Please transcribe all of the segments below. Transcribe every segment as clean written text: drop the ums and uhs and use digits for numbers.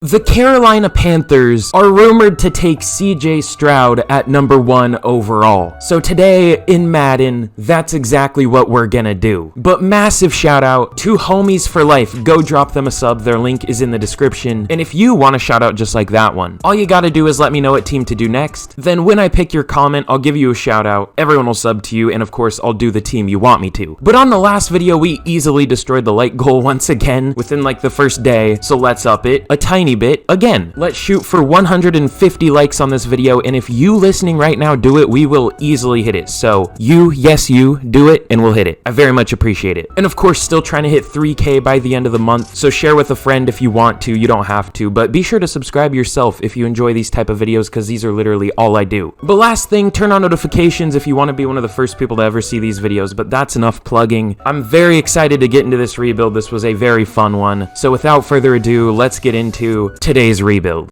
The Carolina Panthers are rumored to take CJ Stroud at number 1 overall. So today in Madden, that's exactly what we're gonna do. But massive shout out to Homies for Life. Go drop them a sub. Their link is in the description. And if you want a shout out just like that one, all you gotta do is let me know what team to do next. Then when I pick your comment, I'll give you a shout out. Everyone will sub to you. And of course, I'll do the team you want me to. But on the last video, we easily destroyed the like goal once again within like the first day. So let's up it a tiny bit again. Let's shoot for 150 likes on this video, and if you listening right now do it, we will easily hit it. So yes you do it and we'll hit it. I very much appreciate it. And of course, still trying to hit 3K by the end of the month, so share with a friend if you want to. You don't have to, but be sure to subscribe yourself if you enjoy these type of videos, because these are literally all I do. But last thing, turn on notifications if you want to be one of the first people to ever see these videos. But that's enough plugging. I'm very excited to get into this rebuild. This was a very fun one. So without further ado, let's get into today's rebuild.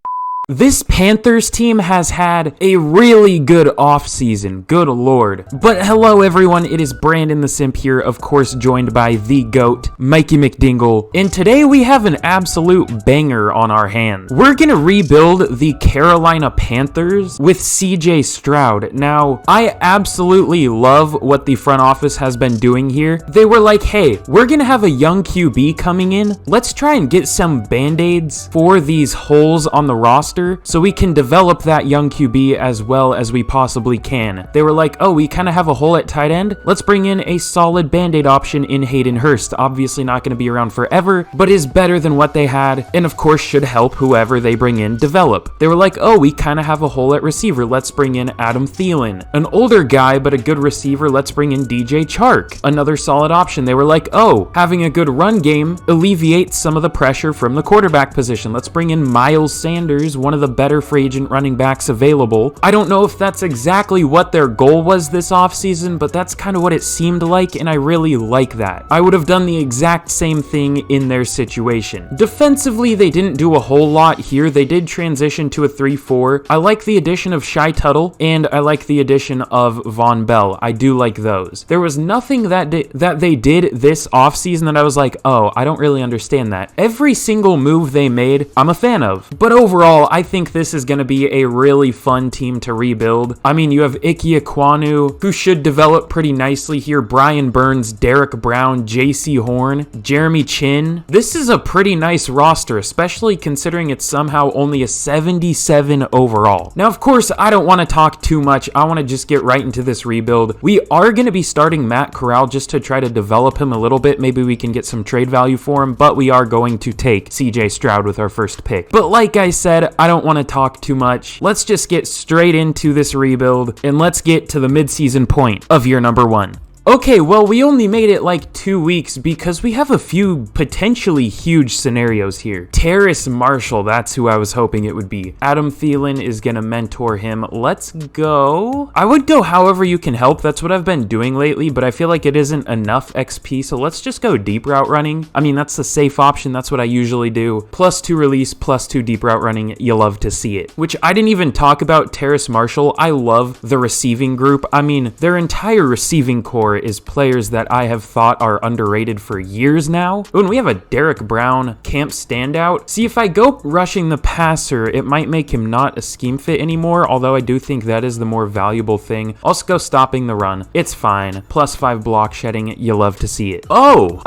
This Panthers team has had a really good offseason, good lord. But hello everyone, it is Brandon the Simp here, of course joined by the GOAT, Mikey McDingle, and today we have an absolute banger on our hands. We're gonna rebuild the Carolina Panthers with CJ Stroud. Now, I absolutely love what the front office has been doing here. They were like, hey, we're gonna have a young QB coming in. Let's try and get some band-aids for these holes on the roster, so we can develop that young QB as well as we possibly can. They were like, oh, we kind of have a hole at tight end. Let's bring in a solid band-aid option in Hayden Hurst. Obviously not going to be around forever, but is better than what they had, and of course should help whoever they bring in develop. They were like, oh, we kind of have a hole at receiver. Let's bring in Adam Thielen. An older guy, but a good receiver. Let's bring in DJ Chark. Another solid option. They were like, oh, having a good run game alleviates some of the pressure from the quarterback position. Let's bring in Miles Sanders, one of the better free agent running backs available. I don't know if that's exactly what their goal was this offseason, but that's kind of what it seemed like, and I really like that. I would have done the exact same thing in their situation. Defensively, they didn't do a whole lot here. They did transition to a 3-4. I like the addition of Shy Tuttle, and I like the addition of Von Bell. I do like those. There was nothing that they did this offseason that I was like, oh, I don't really understand that. Every single move they made, I'm a fan of. But overall, I think this is going to be a really fun team to rebuild. I mean, you have Ike Ekwonu, who should develop pretty nicely here. Brian Burns, Derek Brown, JC Horn, Jeremy Chin. This is a pretty nice roster, especially considering it's somehow only a 77 overall. Now, of course, I don't want to talk too much. I want to just get right into this rebuild. We are going to be starting Matt Corral just to try to develop him a little bit. Maybe we can get some trade value for him, but we are going to take CJ Stroud with our first pick. But like I said, I don't want to talk too much. Let's just get straight into this rebuild, and let's get to the midseason point of year number 1. Okay, well, we only made it like 2 weeks because we have a few potentially huge scenarios here. Terrace Marshall, that's who I was hoping it would be. Adam Thielen is gonna mentor him. Let's go. I would go however you can help. That's what I've been doing lately, but I feel like it isn't enough XP, so let's just go deep route running. I mean, that's the safe option. That's what I usually do. +2 release, +2 deep route running. You love to see it. Which I didn't even talk about Terrace Marshall. I love the receiving group. I mean, their entire receiving core is players that I have thought are underrated for years now. When we have a Derek Brown camp standout, see, if I go rushing the passer, it might make him not a scheme fit anymore, although I do think that is the more valuable thing. I'll just go stopping the run. It's fine. +5 block shedding. You love to see it. Oh,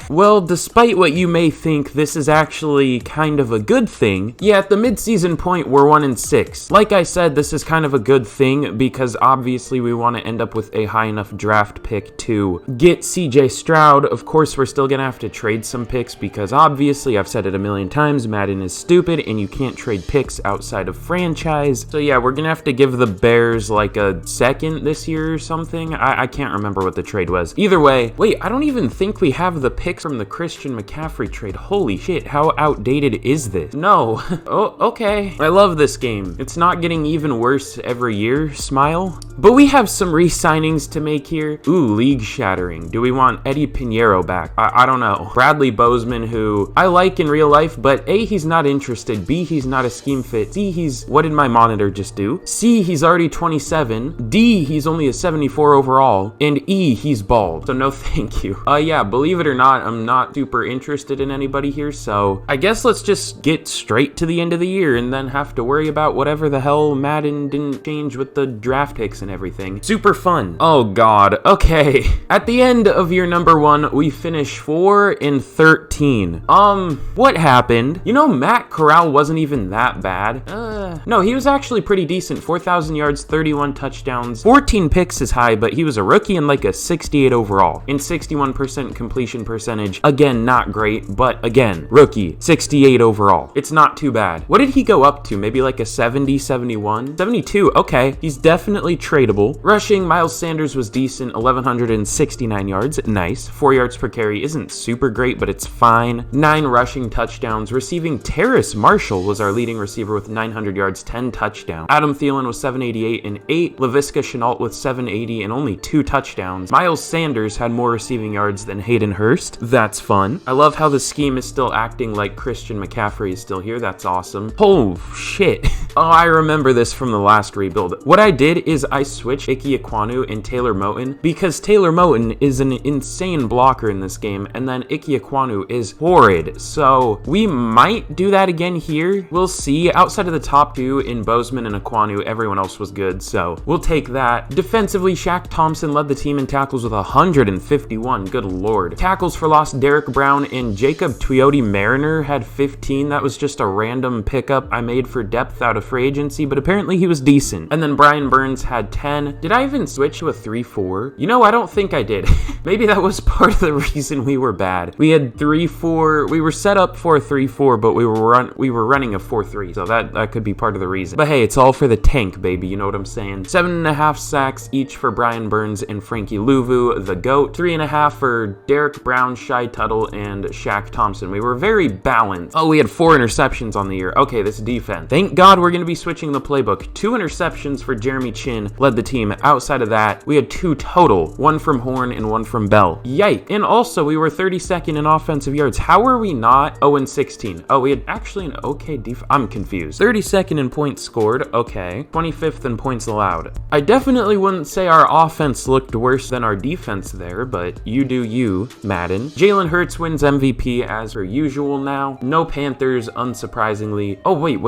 well, despite what you may think, this is actually kind of a good thing. Yeah, at the midseason point, we're 1-6. Like I said, this is kind of a good thing because obviously we want to end up with a high enough draft pick to get CJ Stroud. Of course, we're still gonna have to trade some picks because obviously, I've said it a million times, Madden is stupid and you can't trade picks outside of franchise. So yeah, we're gonna have to give the Bears like a second this year or something. I can't remember what the trade was. Either way, wait, I don't even think we have the picks from the Christian McCaffrey trade. Holy shit, how outdated is this? No. Oh, okay. I love this game. It's not getting even worse every year. Smile. But we have some re-signings to make here. Ooh, Ooh, league shattering. Do we want Eddie Pinheiro back? I don't know. Bradley Bozeman, who I like in real life, but A, he's not interested. B, he's not a scheme fit. C, what did my monitor just do? C, he's already 27. D, he's only a 74 overall. And E, he's bald. So no thank you. Yeah, believe it or not, I'm not super interested in anybody here, so I guess let's just get straight to the end of the year and then have to worry about whatever the hell Madden didn't change with the draft picks and everything. Super fun. Oh god. Okay. At the end of year number 1, we finish 4-13. What happened? You know, Matt Corral wasn't even that bad. No, he was actually pretty decent. 4,000 yards, 31 touchdowns, 14 picks is high, but he was a rookie and like a 68 overall and 61% completion percentage. Again, not great, but again, rookie, 68 overall. It's not too bad. What did he go up to? Maybe like a 70, 71, 72. Okay, he's definitely tradable. Rushing, Miles Sanders was decent, 1,169 yards. Nice. 4 yards per carry isn't super great, but it's fine. 9 rushing touchdowns. Receiving, Terrace Marshall was our leading receiver with 900 yards, 10 touchdowns. Adam Thielen was 788 and 8. Laviska Shenault with 780 and only 2 touchdowns. Miles Sanders had more receiving yards than Hayden Hurst. That's fun. I love how the scheme is still acting like Christian McCaffrey is still here. That's awesome. Oh, shit. Oh, I remember this from the last rebuild. What I did is I switched Ike Ekwonu and Taylor Moton because Taylor Moton is an insane blocker in this game, and then Ike Ekwonu is horrid. So we might do that again here. We'll see. Outside of the top 2 in Bozeman and Ekwonu, everyone else was good, so we'll take that. Defensively, Shaq Thompson led the team in tackles with 151. Good lord. Tackles for loss, Derek Brown and Jacob Tuioti Mariner had 15. That was just a random pickup I made for depth out of free agency, but apparently he was decent. And then Brian Burns had 10. Did I even switch to a 3-4? You know, I don't think I did. Maybe that was part of the reason we were bad. We had 3-4. We were set up for a 3-4, but we were running a 4-3, so that could be part of the reason. But hey, it's all for the tank, baby. You know what I'm saying? 7.5 sacks each for Brian Burns and Frankie Louvu, the GOAT. 3.5 for Derek Brown, Shai Tuttle, and Shaq Thompson. We were very balanced. Oh, we had 4 interceptions on the year. Okay, this defense. Thank God we're going to be switching the playbook. 2 interceptions for Jeremy Chin led the team. Outside of that, we had 2 total. 1 from Horn and 1 from Bell. Yike. And also, we were 32nd in offensive yards. How are we not 0-16? Oh, we had actually an okay defense. I'm confused. 32nd in points scored. Okay. 25th in points allowed. I definitely wouldn't say our offense looked worse than our defense there, but you do you, Madden. Jalen Hurts wins MVP as per usual now. No Panthers, unsurprisingly. Oh, wait.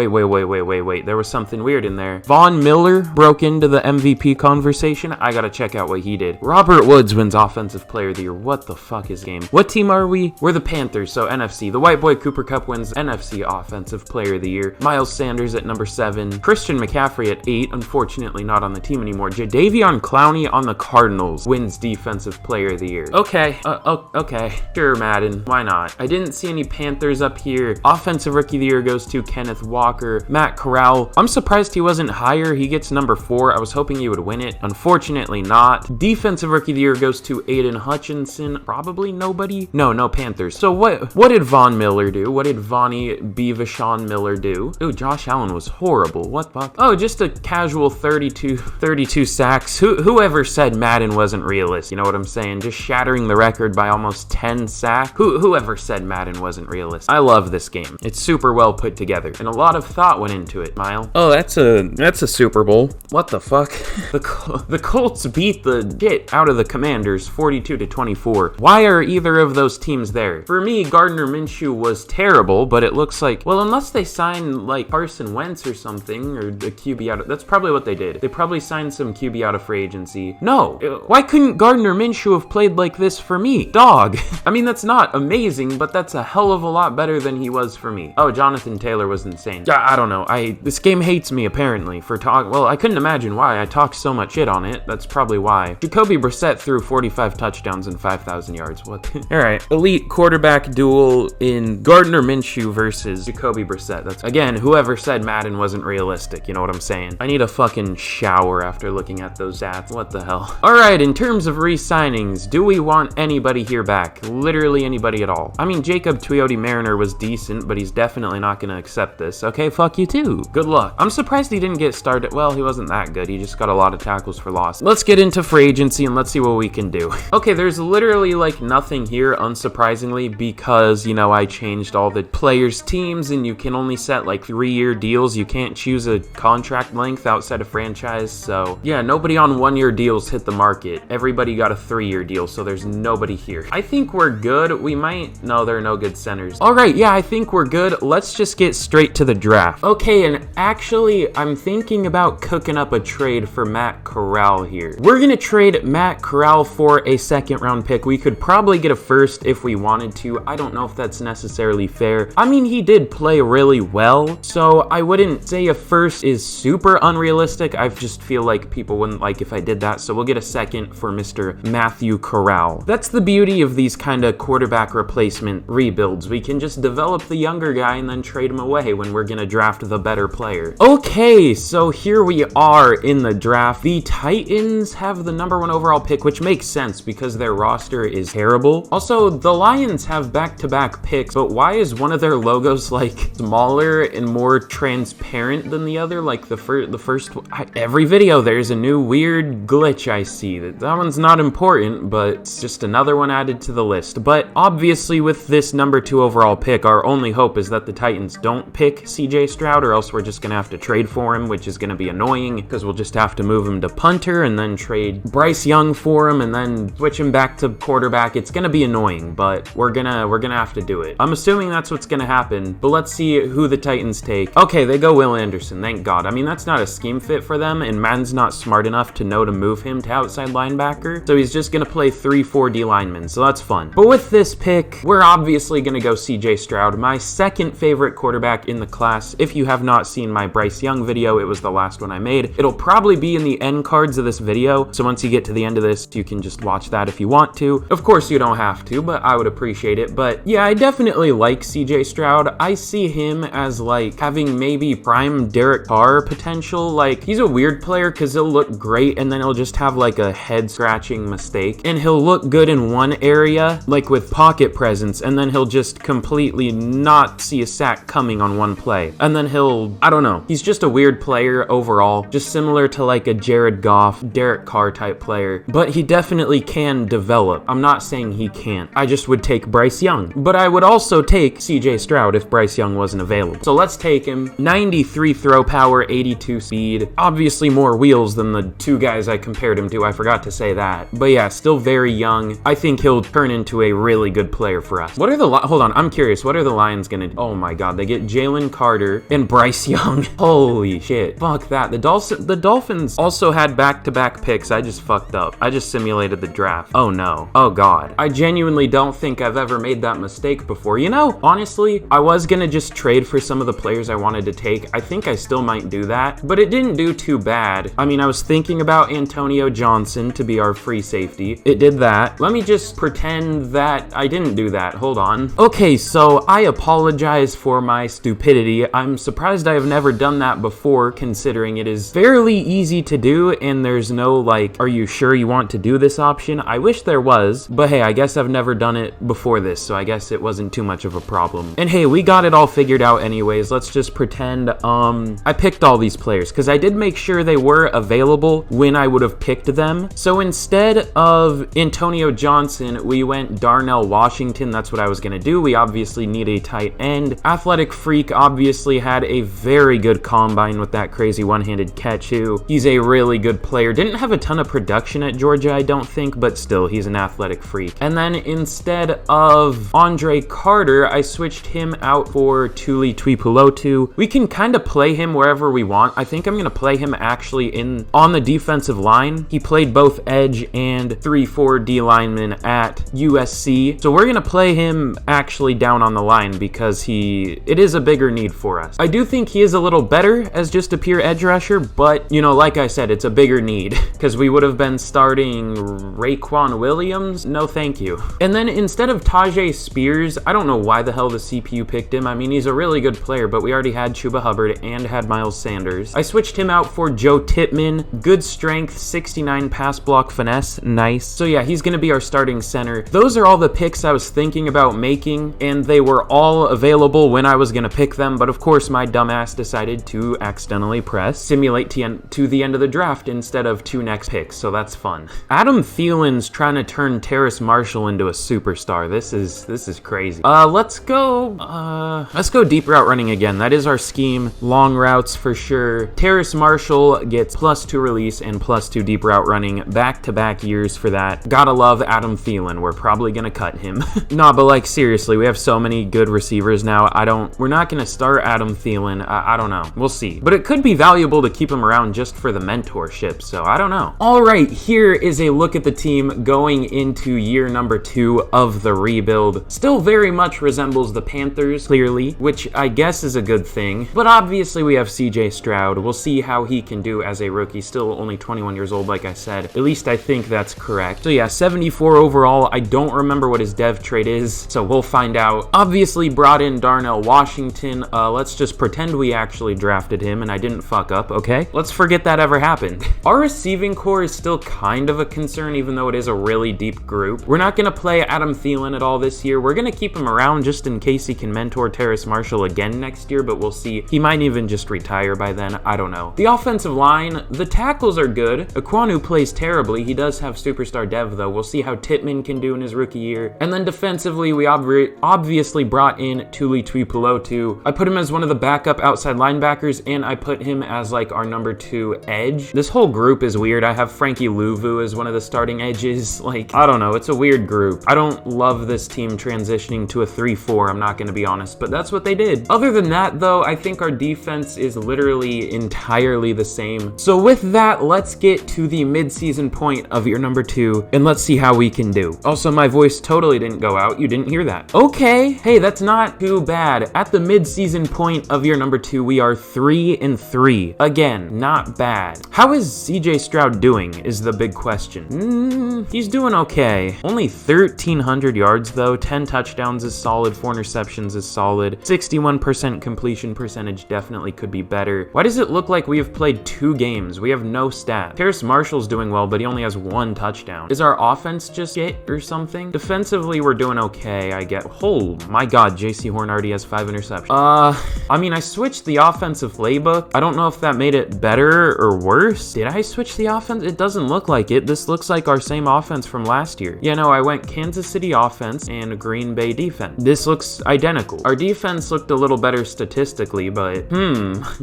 There was something weird in there. Von Miller broke into the MVP conversation. I gotta check out what he did. Robert Woods wins Offensive Player of the Year. What the fuck is game? What team are we? We're the Panthers, so NFC. The white boy Cooper Kupp wins NFC Offensive Player of the Year. Miles Sanders at number 7. Christian McCaffrey at 8. Unfortunately, not on the team anymore. Jadeveon Clowney on the Cardinals wins Defensive Player of the Year. Okay. Okay. Sure, Madden. Why not? I didn't see any Panthers up here. Offensive Rookie of the Year goes to Kenneth Walker. Matt Corral. I'm surprised he wasn't higher. He gets number 4. I was hoping he would win it. Unfortunately not. Defensive Rookie of the Year goes to Aiden Hutchinson. Probably nobody. No Panthers. So what did Von Miller do? What did Vonnie Bevashon Miller do? Ooh, Josh Allen was horrible. What the fuck? Oh, just a casual 32 sacks. Whoever said Madden wasn't realistic? You know what I'm saying? Just shattering the record by almost 10 sacks. Whoever said Madden wasn't realistic? I love this game. It's super well put together, and a lot of thought went into it, Mile. Oh, that's a Super Bowl. What the fuck? The Colts beat the shit out of the Commanders 42-24. Why are either of those teams there? For me, Gardner Minshew was terrible, but it looks like, well, unless they sign like Carson Wentz or something, or a QB out of, that's probably what they did. They probably signed some QB out of free agency. No, why couldn't Gardner Minshew have played like this for me? Dog. I mean, that's not amazing, but that's a hell of a lot better than he was for me. Oh, Jonathan Taylor was insane. I don't know. This game hates me apparently for well, I couldn't imagine why. I talked so much shit on it. That's probably why. Jacoby Brissett threw 45 touchdowns and 5,000 yards. What? All right. Elite quarterback duel in Gardner Minshew versus Jacoby Brissett. That's, again, whoever said Madden wasn't realistic. You know what I'm saying? I need a fucking shower after looking at those stats. What the hell? All right. In terms of re-signings, do we want anybody here back? Literally anybody at all. I mean, Jacob Tuioti Mariner was decent, but he's definitely not going to accept this. Okay, fuck you too. Good luck. I'm surprised he didn't get started. Well, he wasn't that good. He just got a lot of tackles for loss. Let's get into free agency agency and let's see what we can do. Okay, there's literally like nothing here, unsurprisingly, because, you know, I changed all the players' teams and you can only set like 3-year deals. You can't choose a contract length outside of franchise. So yeah, nobody on 1-year deals hit the market. Everybody got a 3-year deal, so there's nobody here. I think we're good. We might, no, there are no good centers. All right, yeah, I think we're good. Let's just get straight to the draft. Okay, and actually, I'm thinking about cooking up a trade for Matt Corral here. We're gonna trade Matt Corral for a 2nd round pick. We could probably get a 1st if we wanted to. I don't know if that's necessarily fair. I mean, he did play really well, so I wouldn't say a 1st is super unrealistic. I just feel like people wouldn't like if I did that, so we'll get a 2nd for Mr. Matthew Corral. That's the beauty of these kind of quarterback replacement rebuilds. We can just develop the younger guy and then trade him away when we're gonna draft the better player. Okay, so here we are in the draft. The Titans have the #1 overall pick, which makes sense because their roster is terrible. Also, the Lions have back-to-back picks, but why is one of their logos like smaller and more transparent than the other? Like the first every video there's a new weird glitch I see. That one's not important, but it's just another one added to the list. But obviously with this #2 overall pick, our only hope is that the Titans don't pick CJ Stroud, or else we're just gonna have to trade for him, which is gonna be annoying because we'll just have to move him to punter and then trade Bryce Young for him and then switch him back to quarterback. It's gonna be annoying, but we're gonna have to do it. I'm assuming that's what's gonna happen, but let's see who the Titans take. Okay, they go Will Anderson, thank God. I mean, that's not a scheme fit for them, and Madden's not smart enough to know to move him to outside linebacker, so he's just gonna play 3-4 D linemen, so that's fun. But with this pick, we're obviously gonna go CJ Stroud, my 2nd favorite quarterback in the class. If you have not seen my Bryce Young video, it was the last one I made. It'll probably be in the end cards of this video, so once you get to the end of this, you can just watch that if you want to. Of course, you don't have to, but I would appreciate it. But yeah, I definitely like CJ Stroud. I see him as like having maybe prime Derek Carr potential. Like, he's a weird player because he'll look great and then he'll just have like a head scratching mistake, and he'll look good in one area, like with pocket presence, and then he'll just completely not see a sack coming on one play, and then he'll, I don't know, he's just a weird player overall, just similar to like a Jared Goff, Derek Carr type player, but he definitely can develop. I'm not saying he can't. I just would take Bryce Young, but I would also take CJ Stroud if Bryce Young wasn't available. So let's take him. 93 throw power, 82 speed, obviously more wheels than the 2 guys I compared him to. I forgot to say that, but yeah, still very young. I think he'll turn into a really good player for us. What are the hold on, I'm curious, what are the Lions gonna do? Oh my God, they get Jalen Carter and Bryce Young. Holy shit, fuck that. The Dolphins also had back-to-back picks. I just fucked up. I just simulated the draft. Oh no. Oh God. I genuinely don't think I've ever made that mistake before. You know, honestly, I was gonna just trade for some of the players I wanted to take. I think I still might do that, but it didn't do too bad. I mean, I was thinking about Antonio Johnson to be our free safety. It did that. Let me just pretend that I didn't do that. Hold on. Okay, so I apologize for my stupidity. I'm surprised I have never done that before, considering it is fairly easy to do and there's no like, are you sure you want to do this option? I wish there was, but hey, I guess I've never done it before this, so I guess it wasn't too much of a problem. And hey, we got it all figured out anyways. Let's just pretend I picked all these players because I did make sure they were available when I would have picked them. So instead of Antonio Johnson, we went Darnell Washington. That's what I was gonna do. We obviously need a tight end. Athletic Freak obviously had a very good combine with that crazy one-handed catch too. He's a really good player. Didn't have a ton of production at Georgia, I don't think, but still, he's an athletic freak. And then instead of Andre Carter, I switched him out for Tuli Tuipulotu. We can kind of play him wherever we want. I think I'm gonna play him actually on the defensive line. He played both edge and 3-4 D lineman at USC. So we're gonna play him actually down on the line because it is a bigger need for us. I do think he is a little better as just a pure edge rusher, but you know, like I said, it's a bigger need because we would have been starting Raekwon Williams. No, thank you. And then instead of Tajay Spears, I don't know why the hell the CPU picked him. I mean, he's a really good player, but we already had Chuba Hubbard and had Miles Sanders. I switched him out for Joe Tippmann. Good strength, 69 pass block finesse, nice. So yeah, he's gonna be our starting center. Those are all the picks I was thinking about making, and they were all available when I was gonna pick them, but of course my dumbass decided to accidentally press simulate to the end of the draft instead of 2 next picks, so that's fun. Adam Thielen's trying to turn Terrace Marshall into a superstar. This is crazy. Let's go deep route running again. That is our scheme. Long routes for sure. Terrace Marshall gets +2 release and +2 deep route running back-to-back years for that. Gotta love Adam Thielen. We're probably gonna cut him. Nah, but like seriously, we have so many good receivers now. We're not gonna start Adam Thielen. I don't know. We'll see. But it could be valuable to keep him around just for the mentorship, so I don't know. All right, here is a look at the team going into year number 2 of the rebuild. Still very much resembles the Panthers, clearly, which I guess is a good thing. But obviously we have CJ Stroud. We'll see how he can do as a rookie. Still only 21 years old, like I said. At least I think that's correct. So yeah, 74 overall. I don't remember what his dev trait is, so we'll find out. Obviously brought in Darnell Washington. Let's just pretend we actually drafted him and I didn't fuck up, okay? Let's forget that ever happened. Our receiving core is still kind of a concern, even though it is a really deep group. We're not gonna play Adam Thielen at all this year. We're gonna keep him around just in case he can mentor Terrace Marshall again next year, but we'll see. He might even just retire by then. I don't know. The offensive line, the tackles are good. Ekwonu plays terribly. He does have superstar dev though. We'll see how Tittman can do in his rookie year. And then defensively, we obviously brought in Tuli Tuipulotu. I put him as one of the backup outside linebackers, and I put him as like our number 2 edge. This whole group is weird. I have Frankie Louvu as one of the starting edges. Like, I don't know. It's a weird group. I don't love this team transitioning to a 3-4. I'm not going to be honest, but that's what they did. Other than that though, I think our defense is literally entirely the same. So with that, let's get to the mid-season point of year number 2, and let's see how we can do. Also, my voice totally didn't go out. You didn't hear that. Okay. Hey, that's not too bad. At the mid-season point of year number 2, we are 3-3. Again, not bad. How is CJ Stroud doing is the big question. He's doing okay. Only 1,300 yards though. 10 touchdowns is solid. 4 interceptions is solid. 61% completion percentage definitely could be better. Why does it look like we have played 2 games? We have no stats. Terrace Marshall's doing well, but he only has 1 touchdown. Is our offense just it or something? Defensively, we're doing okay, I get. Oh my god, JC Horn already has 5 interceptions. I mean, I switched the offensive playbook. I don't know if that made it better or worse. Did I switch the offense? It doesn't look like it. This looks like our same offense from last year. Yeah, no, I went Kansas City offense and Green Bay defense. This looks identical. Our defense looked a little better statistically, but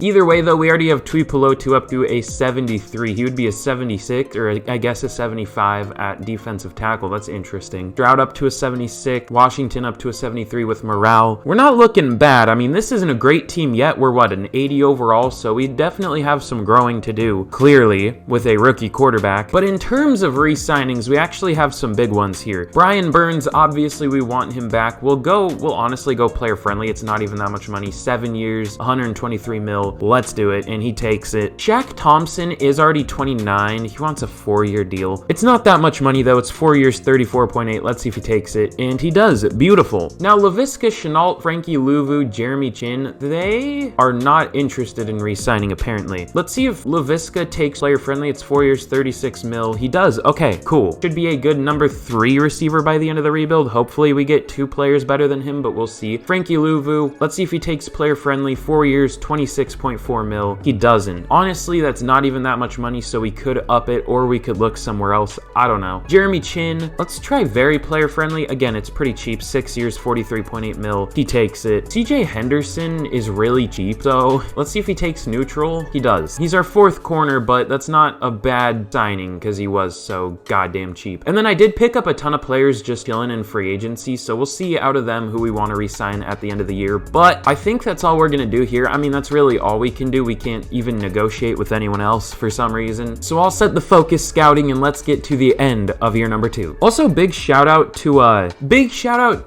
either way though, we already have Tuipulotu up to a 73. He would be a 76, or I guess a 75 at defensive tackle. That's interesting. Stroud up to a 76, Washington up to a 73 with morale. We're not looking bad. I mean, this isn't a great team yet. We're what, an 80 overall, so we definitely have some growing to do, clearly, with a rookie quarterback. But in terms of re-signings, we actually have some big ones here. Brian Burns, obviously we want him back. We'll honestly go player friendly. It's not even that much money. 7 years, 123 mil. Let's do it, and he takes it. Shaq Thompson is already 29. He wants a 4-year deal. It's not that much money though. It's 4 years, 34.8. Let's see if he takes it, and he does. Beautiful. Now Laviska Shenault, Frankie Louvu, Jeremy Chin, they are not interested in re-signing apparently. Let's see if Laviska takes player friendly. It's 4 years, 36 mil. He does. Okay, cool. Should be a good number 3 receiver by the end of the rebuild. Hopefully we get 2 players better than him, but we'll see. Frankie Louvu, let's see if he takes player friendly. 4 years, 26.4 mil. He doesn't. Honestly, that's not even that much money, so we could up it or we could look somewhere else. I don't know. Jeremy Chin, let's try very player friendly. Again, it's pretty cheap. 6 years, 43.8 mil. He takes it. CJ Henderson is really cheap though. Let's see if he takes neutral. He does. He's our 4th corner, but that's not a bad signing because he was so goddamn cheap. And then I did pick up a ton of players just chilling in free agency, so we'll see out of them who we want to re-sign at the end of the year. But I think that's all we're going to do here. I mean, that's really all we can do. We can't even negotiate with anyone else for some reason. So I'll set the focus scouting and let's get to the end of year number 2. Also, big shout out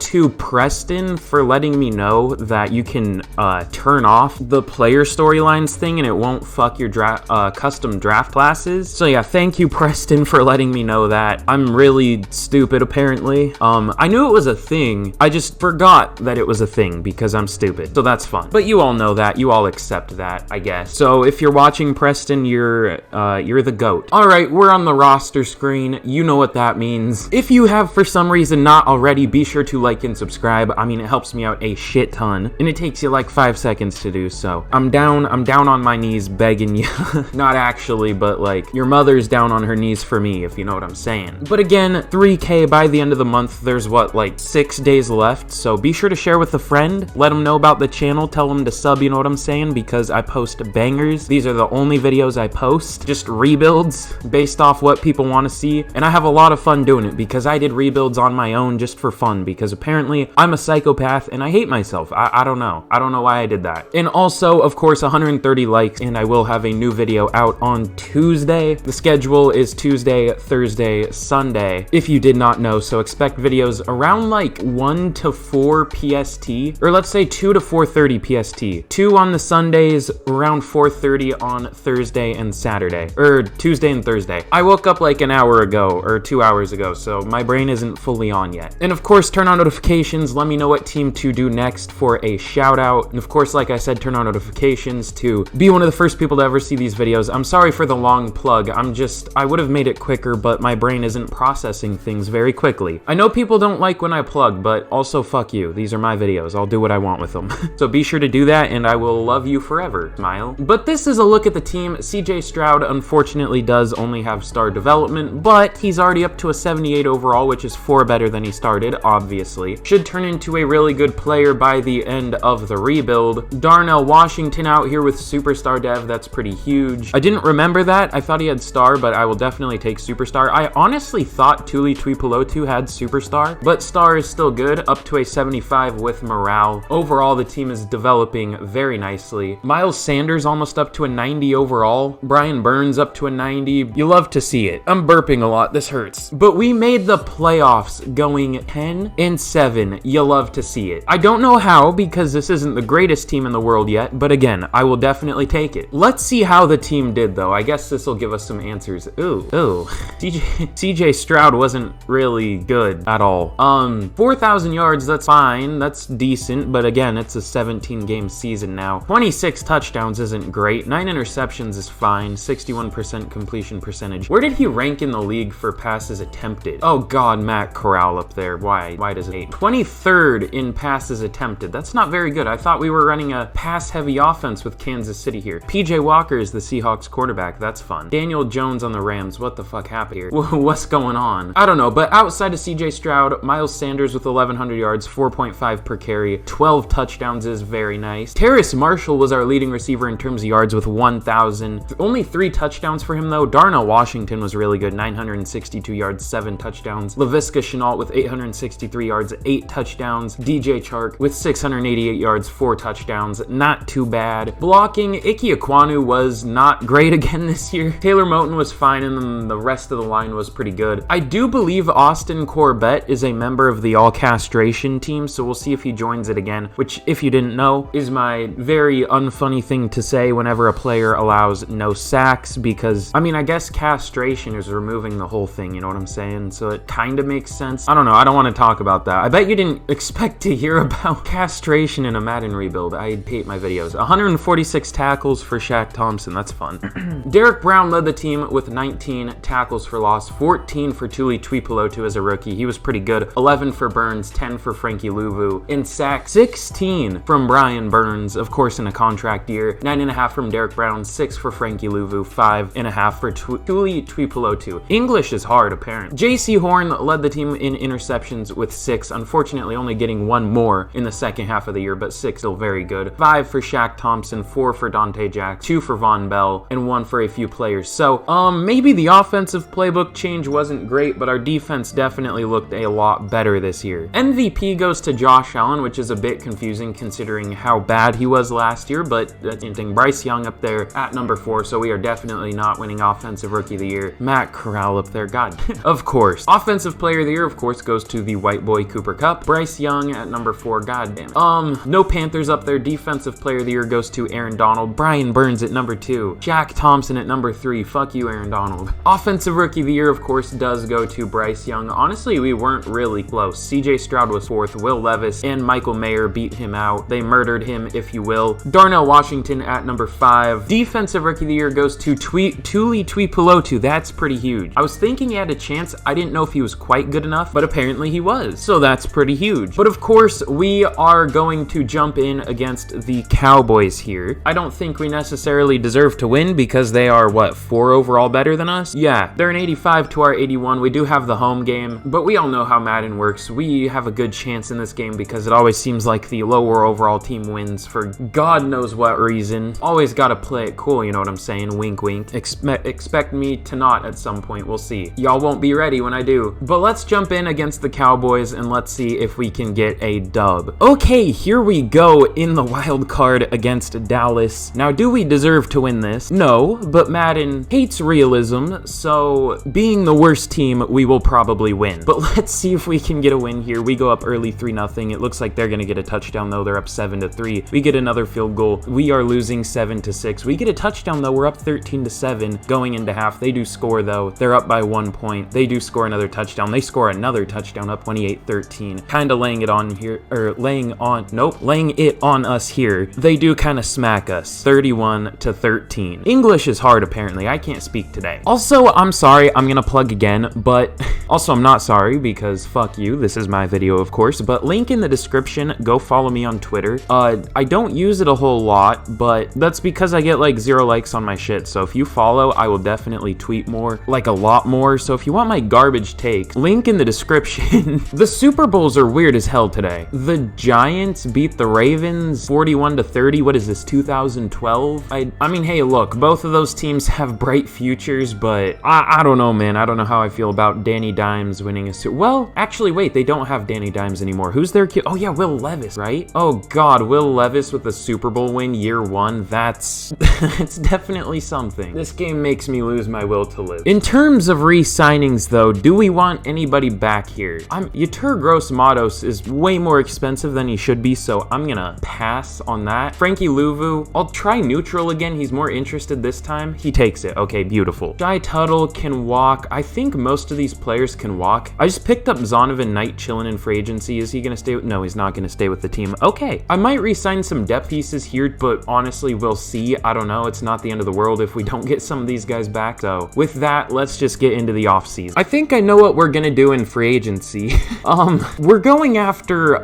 to Preston for letting me know that you can turn off the player storylines thing and it won't fuck your custom draft classes. So yeah, thank you Preston for letting me know that. I'm really stupid apparently. I knew it was a thing. I just forgot that it was a thing because I'm stupid. So that's fun. But you all know that. You all accept that, I guess. So if you're watching Preston, you're the GOAT. All right, we're on the roster screen. You know what that means. If you have for some reason not already, be sure to like and subscribe. I mean, it helps me out a shit ton and it takes you like 5 seconds to do so. I'm down on my knees begging you. Not actually, but like your mother's down down on her knees for me, if you know what I'm saying. But again, 3K by the end of the month. There's what, like 6 days left, so be sure to share with a friend, let them know about the channel, tell them to sub, you know what I'm saying, because I post bangers. These are the only videos I post, just rebuilds based off what people want to see, and I have a lot of fun doing it because I did rebuilds on my own just for fun, because apparently I'm a psychopath and I hate myself. I don't know why I did that. And also, of course, 130 likes and I will have a new video out on Tuesday. The schedule is Tuesday, Thursday, Sunday, if you did not know, so expect videos around like 1 to 4 PST, or let's say 2 to 4:30 PST. 2 on the Sundays, around 4:30 on Thursday and Saturday, or Tuesday and Thursday. I woke up like an hour ago or 2 hours ago, so my brain isn't fully on yet. And of course, turn on notifications. Let me know what team to do next for a shout out. And of course, like I said, turn on notifications to be one of the first people to ever see these videos. I'm sorry for the long plug. I would have made it quicker, but my brain isn't processing things very quickly. I know people don't like when I plug, but also fuck you. These are my videos. I'll do what I want with them. So be sure to do that and I will love you forever. Smile. But this is a look at the team. CJ Stroud unfortunately does only have star development, but he's already up to a 78 overall, which is 4 better than he started, obviously. Should turn into a really good player by the end of the rebuild. Darnell Washington out here with superstar dev. That's pretty huge. I didn't remember that. I thought he had star, but I will definitely take superstar. I honestly thought Tuli Tuipulotu had superstar, but star is still good, up to a 75 with morale. Overall, the team is developing very nicely. Miles Sanders almost up to a 90 overall. Brian Burns up to a 90. You love to see it. I'm burping a lot. This hurts. But we made the playoffs going 10-7. You love to see it. I don't know how, because this isn't the greatest team in the world yet, but again, I will definitely take it. Let's see how the team did, though. I guess this will give us some answers. Ooh. CJ Stroud wasn't really good at all. 4,000 yards, that's fine. That's decent, but again, it's a 17-game season now. 26 touchdowns isn't great. 9 interceptions is fine. 61% completion percentage. Where did he rank in the league for passes attempted? Oh god, Matt Corral up there. Why does it 8? 23rd in passes attempted. That's not very good. I thought we were running a pass-heavy offense with Kansas City here. PJ Walker is the Seahawks quarterback. That's fun. Daniel Jones on the Rams. What the fuck happened here? What's going on? I don't know, but outside of CJ Stroud, Miles Sanders with 1,100 yards, 4.5 per carry, 12 touchdowns is very nice. Terrace Marshall was our leading receiver in terms of yards with 1,000. Only 3 touchdowns for him, though. Darnell Washington was really good, 962 yards, 7 touchdowns. Laviska Shenault with 863 yards, 8 touchdowns. DJ Chark with 688 yards, 4 touchdowns. Not too bad. Blocking, Ike Ekwonu was not great again this year. Taylor Moton was fine, and then the rest of the line was pretty good. I do believe Austin Corbett is a member of the all castration team, so we'll see if he joins it again, which, if you didn't know, is my very unfunny thing to say whenever a player allows no sacks, because, I mean, I guess castration is removing the whole thing, you know what I'm saying? So it kind of makes sense. I don't know. I don't want to talk about that. I bet you didn't expect to hear about castration in a Madden rebuild. I hate my videos. 146 tackles for Shaq Thompson. That's fun. Derek Brown led the team with 19 tackles for loss, 14 for Tuli Tuipulotu as a rookie. He was pretty good. 11 for Burns, 10 for Frankie Louvu. In sacks, 16 from Brian Burns, of course in a contract year. 9.5 from Derek Brown, 6 for Frankie Louvu, 5.5 for Tuli Tuipulotu. English is hard, apparently. J.C. Horn led the team in interceptions with 6, unfortunately only getting 1 more in the second half of the year, but 6 still very good. 5 for Shaq Thompson, 4 for Dante Jack, 2 for Von Bell, and 1 for a few players. So, maybe the offensive playbook change wasn't great, but our defense definitely looked a lot better this year. MVP goes to Josh Allen, which is a bit confusing considering how bad he was last year, but interesting. Bryce Young up there at number 4, so we are definitely not winning Offensive Rookie of the Year. Matt Corral up there, god. Of course. Offensive Player of the Year, of course, goes to the white boy Cooper Kupp. Bryce Young at number 4, god damn it. No Panthers up there. Defensive Player of the Year goes to Aaron Donald. Brian Burns at number 2. Shaq Thompson at number 3. Fuck you, Aaron Donald. Offensive Rookie of the Year, of course, does go to Bryce Young. Honestly, we weren't really close. CJ Stroud was 4th. Will Levis and Michael Mayer beat him out. They murdered him, if you will. Darnell Washington at number 5. Defensive Rookie of the Year goes to Tuli Tuipulotu. That's pretty huge. I was thinking he had a chance. I didn't know if he was quite good enough, but apparently he was. So that's pretty huge. But of course, we are going to jump in against the Cowboys here. I don't think we necessarily deserve to win because they are, what, 4 overall better than us? Yeah, they're an 85 to our 81. We do have the home game, but we all know how Madden works. We have a good chance in this game because it always seems like the lower overall team wins for God knows what reason. Always gotta play it cool, you know what I'm saying? Wink, wink. Expect me to not at some point. We'll see. Y'all won't be ready when I do. But let's jump in against the Cowboys and let's see if we can get a dub. Okay, here we go in the wild card against Dallas. Now, do we deserve to win this? No, but Madden hates realism, so being the worst team, we will probably win. But let's see if we can get a win here. We go up early 3-0. It looks like they're gonna get a touchdown though. They're up 7-3. We get another field goal. We are losing 7-6. We get a touchdown though. We're up 13-7 going into half. They do score though. They're up by 1 point. They do score another touchdown. They score another touchdown up 28-13. Kind of laying it on here, or laying it on us here. They do kind of smack us 31-13. English is hard apparently. I can't speak today. Also, I'm sorry. I'm gonna plug again, but also I'm not sorry because fuck you. This is my video, of course, but link in the description. Go follow me on Twitter. I don't use it a whole lot, but that's because I get like 0 likes on my shit. So if you follow, I will definitely tweet more, like a lot more. So if you want my garbage take, link in the description. The Super Bowls are weird as hell today. The Giants beat the Ravens 41-30. What is this, 2012? I mean, hey, look, both of those teams have bright futures, but I don't know, man. I don't know how I feel about Danny Dimes winning a Super. Well, actually, wait, they don't have Danny Dimes anymore. Who's their kid? Oh yeah, Will Levis, right? Oh God, Will Levis with the Super Bowl win year 1. That's it's definitely something. This game makes me lose my will to live. In terms of re-signings, though, do we want anybody back here? Yetur Gross-Matos is way more expensive than he should be, so I'm gonna pass on that. Frankie Louvu, I'll try neutral again. He's more interested this time. He takes it. Okay, beautiful. Jai Tuttle can walk. I think most of these players can walk. I just picked up Zonovan Knight chilling in free agency. Is he gonna stay? No, he's not gonna stay with the team. Okay, I might re-sign some depth pieces here, but honestly, we'll see. I don't know. It's not the end of the world if we don't get some of these guys back. So with that, let's just get into the offseason. I think I know what we're gonna do in free agency. We're going after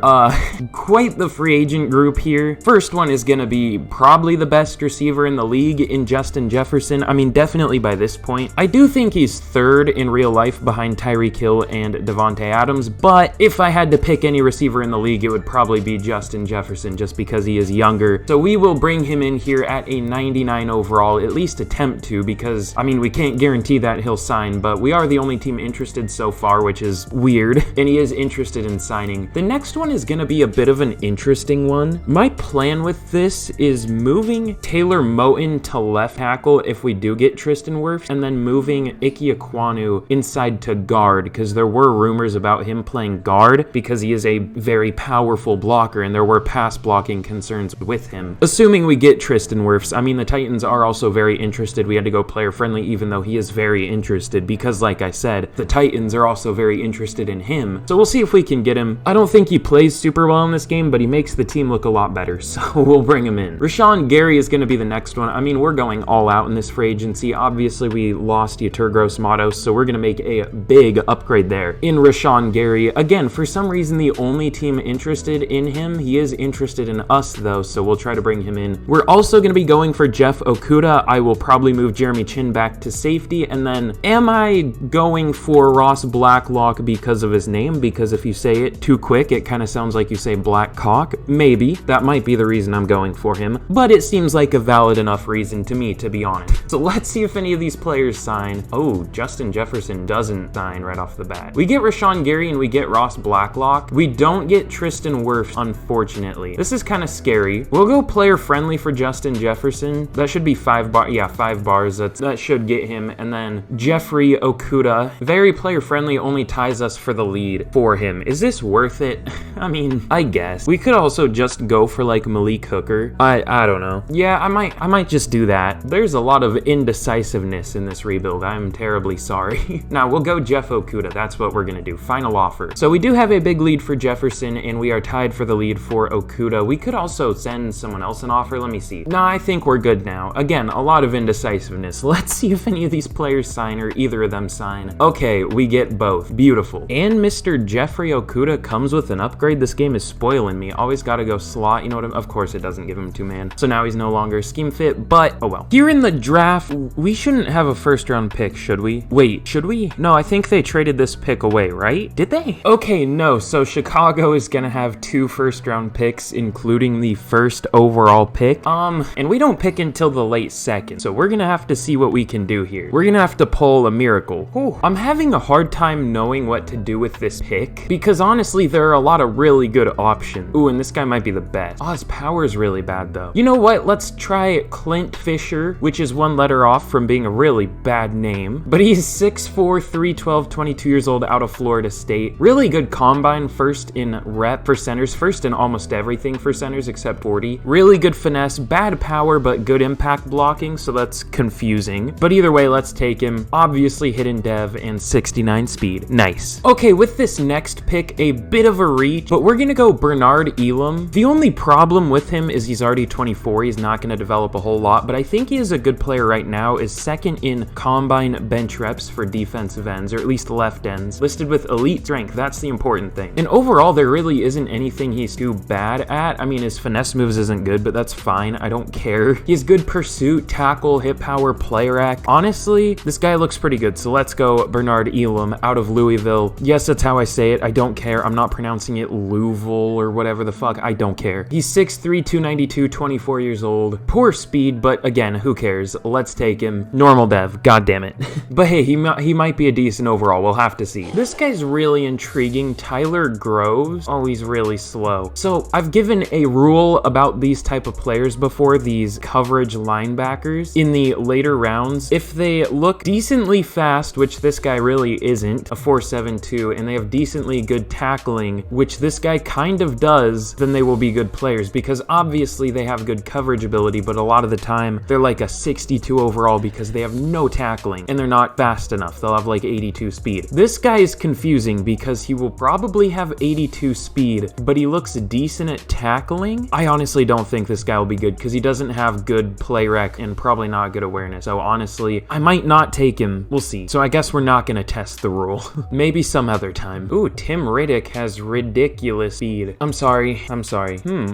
quite the free agent group here. First one is gonna be probably the best receiver in the league in Justin Jefferson. I mean, definitely by this point. I do think he's third in real life behind Tyreek Hill and Devontae Adams, but if I had to pick any receiver in the league, it would probably be Justin Jefferson just because he is younger. So we will bring him in here at a 99 overall, at least attempt to, because I mean, we can't guarantee that he'll sign, but we are the only team interested so far, which is weird, and he is interested in signing. The next one is going to be a bit of an interesting one. My plan with this is moving Taylor Moton to left tackle if we do get Tristan Wirfs, and then moving Ike Ekwonu inside to guard, because there were rumors about him playing guard because he is a very powerful blocker, and there were pass blocking concerns with him. Assuming we get Tristan Wirfs, I mean, the Titans are also very interested. We had to go player friendly, even though he is very interested, because like I said, the Titans are also very interested in him. So we'll see if we can get him. I don't think he plays super well in this game, but he makes the team look a lot better, so we'll bring him in. Rashawn Gary is going to be the next one. I mean, we're going all out in this free agency. Obviously, we lost Yetur Gross-Matos, so we're going to make a big upgrade there in Rashawn Gary. Again, for some reason, the only team interested in him. He is interested in us, though, so we'll try to bring him in. We're also going to be going for Jeff Okudah. I will probably move Jeremy Chin back to safety, and then am I going for Ross Blacklock because of his name? Because if you say it too quick, it kind of sounds like you say black cock. Maybe. That might be the reason I'm going for him, but it seems like a valid enough reason to me, to be honest. So let's see if any of these players sign. Oh, Justin Jefferson doesn't sign right off the bat. We get Rashawn Gary and we get Ross Blacklock. We don't get Tristan Wirfs, unfortunately. This is kind of scary. We'll go player friendly for Justin Jefferson. That should be 5 bars. Yeah, 5 bars. That should get him. And then Jeffrey Okudah, very player friendly, only ties us for the lead for him. Is this worth it? I mean, I guess. We could also just go for like Malik Hooker. I don't know. Yeah, I might just do that. There's a lot of indecisiveness in this rebuild. I'm terribly sorry. Now we'll go Jeff Okudah. That's what we're gonna do. Final offer. So we do have a big lead for Jefferson, and we are tied for the lead for Okudah. We could also send someone else an offer. Let me see. Nah, I think we're good now. Again, a lot of indecisiveness. Let's see if any of these players sign or either of them sign. Okay, we get both. Beautiful. And Mr. Jeffrey Okudah comes with an upgrade. This game is spoiling me. Always gotta go slot. You know what Of course it doesn't give him 2-man. So now he's no longer scheme fit, but oh well. Here in the draft, we shouldn't shouldn't have a first round pick, should we? Wait, should we? No, I think they traded this pick away, right? Did they? Okay, no, so Chicago is gonna have 2 first round picks, including the first overall pick. And we don't pick until the late second, so we're gonna have to see what we can do here. We're gonna have to pull a miracle. Ooh, I'm having a hard time knowing what to do with this pick, because honestly, there are a lot of really good options. Ooh, and this guy might be the best. Oh, his power is really bad though. You know what? Let's try Clint Fisher, which is 1 letter off from being a really bad name. But he's 6'4", 312, 22 years old, out of Florida State. Really good combine, first in rep for centers, first in almost everything for centers except 40. Really good finesse, bad power, but good impact blocking, so that's confusing. But either way, let's take him. Obviously hidden dev and 69 speed. Nice. Okay, with this next pick, a bit of a reach, but we're gonna go Bernard Elam. The only problem with him is he's already 24. He's not gonna develop a whole lot, but I think he is a good player right now, is second in combine bench reps for defensive ends, or at least left ends, listed with elite strength. That's the important thing. And overall, there really isn't anything he's too bad at. I mean, his finesse moves isn't good, but that's fine. I don't care. He has good pursuit, tackle, hit power, play rec. Honestly, this guy looks pretty good, so let's go Bernard Elam out of Louisville. Yes, that's how I say it. I don't care. I'm not pronouncing it Louisville or whatever the fuck. I don't care. He's 6'3", 292, 24 years old. Poor speed, but again, who cares? Let's take him. Normal dev. God damn it. But hey, he might be a decent overall. We'll have to see. This guy's really intriguing. Tyler Groves. Oh, he's really slow. So I've given a rule about these type of players before, these coverage linebackers in the later rounds. If they look decently fast, which this guy really isn't, a 4.72, and they have decently good tackling, which this guy kind of does, then they will be good players, because obviously they have good coverage ability, but a lot of the time they're like a 62 overall because they have no tackling and they're not fast enough. They'll have like 82 speed. This guy is confusing because he will probably have 82 speed, but he looks decent at tackling. I honestly don't think this guy will be good because he doesn't have good play rec and probably not good awareness. So honestly, I might not take him. We'll see. So I guess we're not gonna test the rule. Maybe some other time. Ooh, Tim Riddick has ridiculous speed. I'm sorry.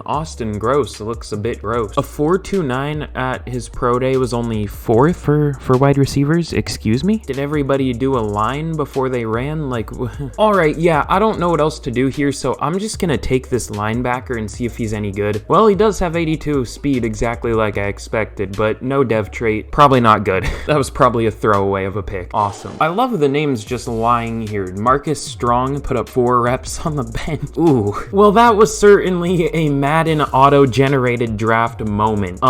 Austin Gross looks a bit gross. A 4.29 at his pro day was only 4th for wide receivers. Excuse me? Did everybody do a line before they ran? Like, all right, yeah, I don't know what else to do here, so I'm just gonna take this linebacker and see if he's any good. Well, he does have 82 speed, exactly like I expected, but no dev trait. Probably not good. That was probably a throwaway of a pick. Awesome. I love the names just lying here. Marcus Strong put up 4 reps on the bench. Ooh. Well, that was certainly a Madden auto-generated draft moment.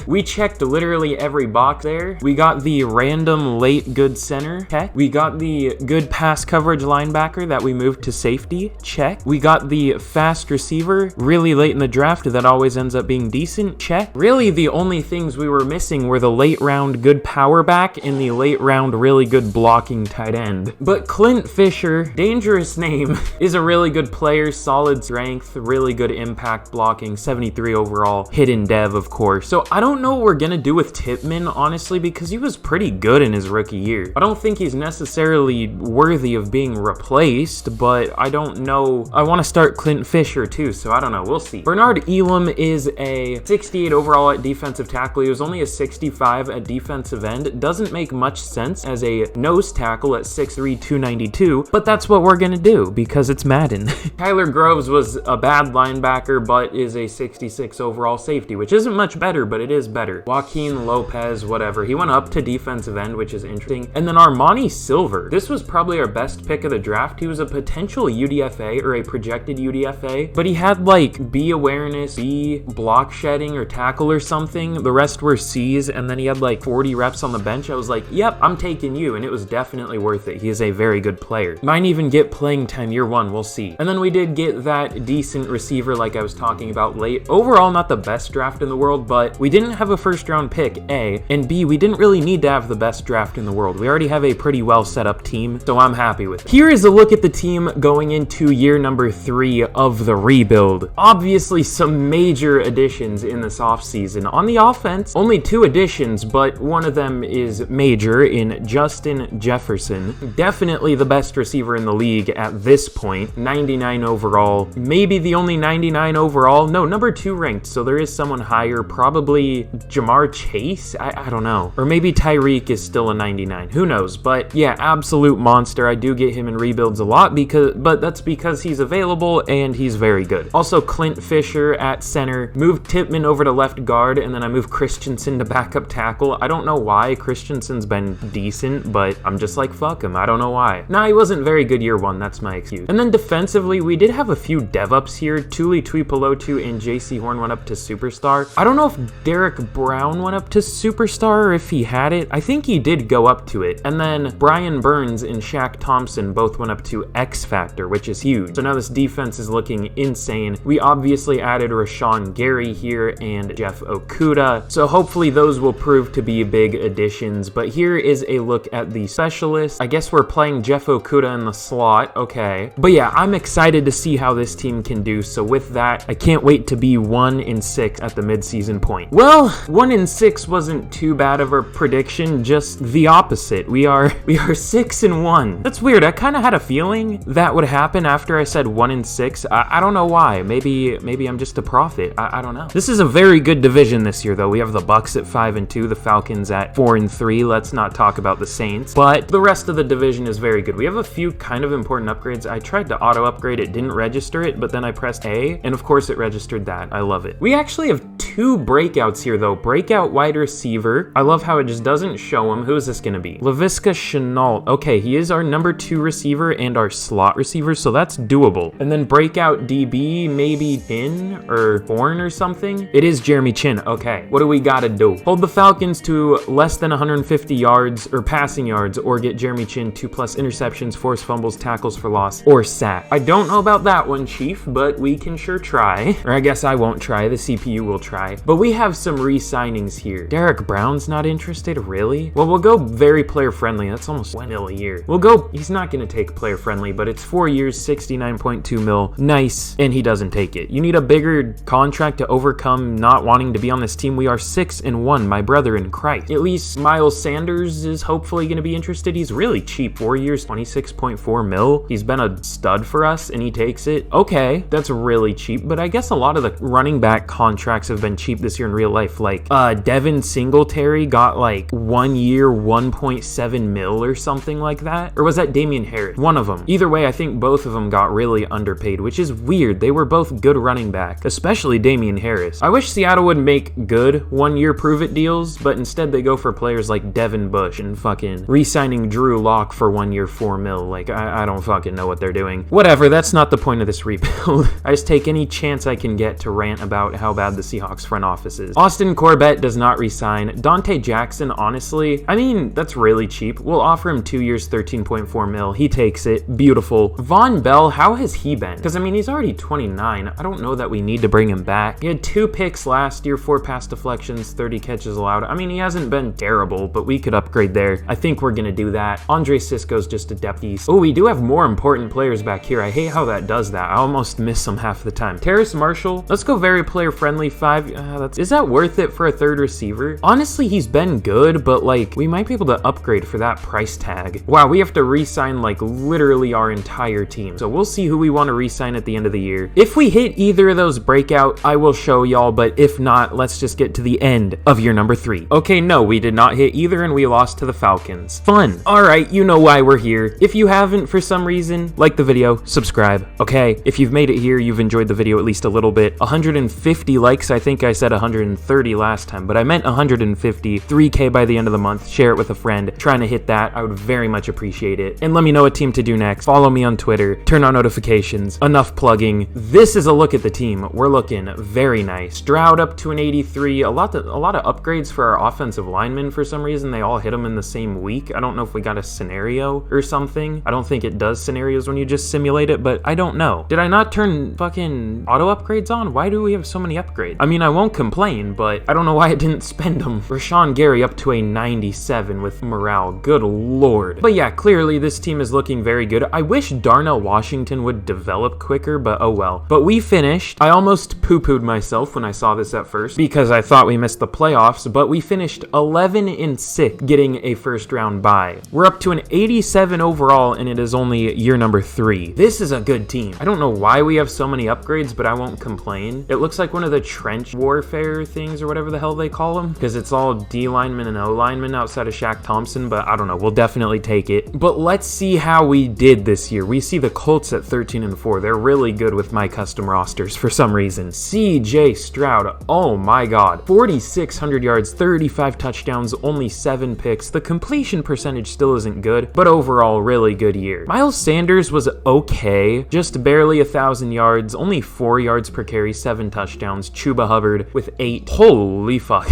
We checked literally every box there. We got the random late good center. Check. We got the good pass coverage linebacker that we moved to safety. Check. We got the fast receiver really late in the draft that always ends up being decent. Check. Really, the only things we were missing were the late round good power back and the late round really good blocking tight end. But Clint Fisher, dangerous name, is a really good player, solid strength, really good impact blocking, 73 overall, hidden dev, of course. So I don't know what we're gonna do with Tippmann, honestly, because he was pretty good in his rookie year. I don't think he's necessarily worthy of being replaced, but I don't know. I want to start Clint Fisher too, so I don't know. We'll see. Bernard Elam is a 68 overall at defensive tackle. He was only a 65 at defensive end. It doesn't make much sense as a nose tackle at 6'3", 292, but that's what we're gonna do because it's Madden. Tyler Groves was a bad linebacker, but is a 66 overall safety, which isn't much better, but it is better. Joaquin Lopez, whatever. He went up to defensive end, which is interesting. And then Armani Silver. This was probably our best pick of the draft. He was a potential UDFA or a projected UDFA, but he had like B awareness, B block shedding or tackle or something. The rest were C's, and then he had like 40 reps on the bench. I was like, yep, I'm taking you, and it was definitely worth it. He is a very good player. Might even get playing time year 1, we'll see. And then we did get that decent receiver like I was talking about late. Overall, not the best draft in the world, but we didn't have a first round pick, A, and B, we didn't really need to have the best draft in the world. We already have a pretty well set up team, so I'm happy with it. Here is a look at the team going into year number 3 of the rebuild. Obviously, some major additions in this offseason. On the offense, only 2 additions, but one of them is major in Justin Jefferson. Definitely the best receiver in the league at this point. 99 overall. Maybe the only 99 overall. No, number 2 ranked, so there is someone higher. Probably Jamar Chase? I don't know. Or maybe Maybe Tyreek is still a 99. Who knows? But yeah, absolute monster. I do get him in rebuilds a lot but that's because he's available and he's very good. Also, Clint Fisher at center. Moved Tippmann over to left guard, and then I moved Christensen to backup tackle. I don't know why. Christensen's been decent, but I'm just like, fuck him. I don't know why. Nah, he wasn't very good year one. That's my excuse. And then defensively, we did have a few dev-ups here. Tuli Tuipulotu and JC Horn went up to superstar. I don't know if Derek Brown went up to superstar or if he had it. I think he did go up to it. And then Brian Burns and Shaq Thompson both went up to X Factor, which is huge. So now this defense is looking insane. We obviously added Rashawn Gary here and Jeff Okudah. So hopefully those will prove to be big additions. But here is a look at the specialists. I guess we're playing Jeff Okudah in the slot. Okay. But yeah, I'm excited to see how this team can do. So with that, I can't wait to be 1-6 at the midseason point. Well, 1-6 wasn't too bad of a prediction, just the opposite. We are 6-1. That's weird. I kind of had a feeling that would happen after I said 1-6. I don't know why. Maybe I'm just a prophet. I don't know. This is a very good division this year, though. We have the Bucks at 5-2, the Falcons at 4-3. Let's not talk about the Saints, but the rest of the division is very good. We have a few kind of important upgrades. I tried to auto upgrade, it didn't register it, but then I pressed A, and of course it registered that. I love it. We actually have 2 breakouts here, though. Breakout wide receiver. I love how it just doesn't show him. Who is this going to be? Laviska Shenault. Okay, he is our number 2 receiver and our slot receiver, so that's doable. And then breakout DB, maybe Chin or Horn or something. It is Jeremy Chin. Okay, what do we got to do? Hold the Falcons to less than 150 yards or passing yards, or get Jeremy Chin 2+ interceptions, forced fumbles, tackles for loss, or sack. I don't know about that one, Chief, but we can sure try. Or I guess I won't try. The CPU will try. But we have some re-signings here. Derek Brown's not interested, really? Well, we'll go very player-friendly. That's almost $1 mil a year. We'll go, he's not going to take player-friendly, but it's 4 years, 69.2 mil. Nice. And he doesn't take it. You need a bigger contract to overcome not wanting to be on this team. We are 6-1, my brother in Christ. At least Miles Sanders is hopefully going to be interested. He's really cheap. 4 years, 26.4 mil. He's been a stud for us, and he takes it. Okay, that's really cheap, but I guess a lot of the running back contracts have been cheap this year in real life. Like, Devin Singletary got like 1 year, 1.7 mil or something like that. Or was that Damian Harris? One of them. Either way, I think both of them got really underpaid, which is weird. They were both good running back, especially Damian Harris. I wish Seattle would make good 1 year prove-it deals, but instead they go for players like Devin Bush and fucking re-signing Drew Lock for 1 year, 4 mil. Like, I don't fucking know what they're doing. Whatever, that's not the point of this rebuild. I just take any chance I can get to rant about how bad the Seahawks front office is. Austin Corbett does not re-sign. Dante Jackson, honestly, I mean, that's really cheap. We'll offer him 2 years, 13.4 mil. He takes it. Beautiful. Von Bell, how has he been? Because, I mean, he's already 29. I don't know that we need to bring him back. He had 2 picks last year, 4 pass deflections, 30 catches allowed. I mean, he hasn't been terrible, but we could upgrade there. I think we're going to do that. Andre Sisco's just a depth piece. Oh, we do have more important players back here. I hate how that does that. I almost miss them half the time. Terrace Marshall, let's go very player-friendly. 5. Is that worth it for a 3rd receiver? Honestly, he's been good, but like, we might be able to upgrade for that price tag. Wow, we have to re-sign like literally our entire team. So we'll see who we want to re-sign at the end of the year. If we hit either of those breakout, I will show y'all, but if not, let's just get to the end of year number 3. Okay, no, we did not hit either, and we lost to the Falcons. Fun. All right, you know why we're here. If you haven't for some reason, like the video, subscribe. Okay, if you've made it here, you've enjoyed the video at least a little bit. 150 likes. I think I said 130 last time, but I meant 150. 3K by the end of the month. Share it with a friend. Trying to hit that. I would very much appreciate it. And let me know what team to do next. Follow me on Twitter. Turn on notifications. Enough plugging. This is a look at the team. We're looking very nice. Stroud up to an 83. A lot of upgrades for our offensive linemen for some reason. They all hit them in the same week. I don't know if we got a scenario or something. I don't think it does scenarios when you just simulate it, but I don't know. Did I not turn fucking auto upgrades on? Why do we have so many upgrades? I mean, I won't complain, but I don't know why I didn't spend them. Rashawn Gary up to a 97 with morale. Good lord. But yeah, clearly this team is looking very good. I wish Darnell Washington would develop quicker, but oh well. But we finished. I almost poo-pooed myself when I saw this at first because I thought we missed the playoffs, but we finished 11-6, getting a first round bye. We're up to an 87 overall, and it is only year number 3. This is a good team. I don't know why we have so many upgrades, but I won't complain. It looks like one of the trench warfare things or whatever the hell they call them, because it's all D-line lineman and O-lineman outside of Shaq Thompson, but I don't know. We'll definitely take it. But let's see how we did this year. We see the Colts at 13-4. They're really good with my custom rosters for some reason. CJ Stroud, oh my god. 4,600 yards, 35 touchdowns, only 7 picks. The completion percentage still isn't good, but overall, really good year. Miles Sanders was okay, just barely 1,000 yards, only 4 yards per carry, 7 touchdowns. Chuba Hubbard with 8. Holy fuck.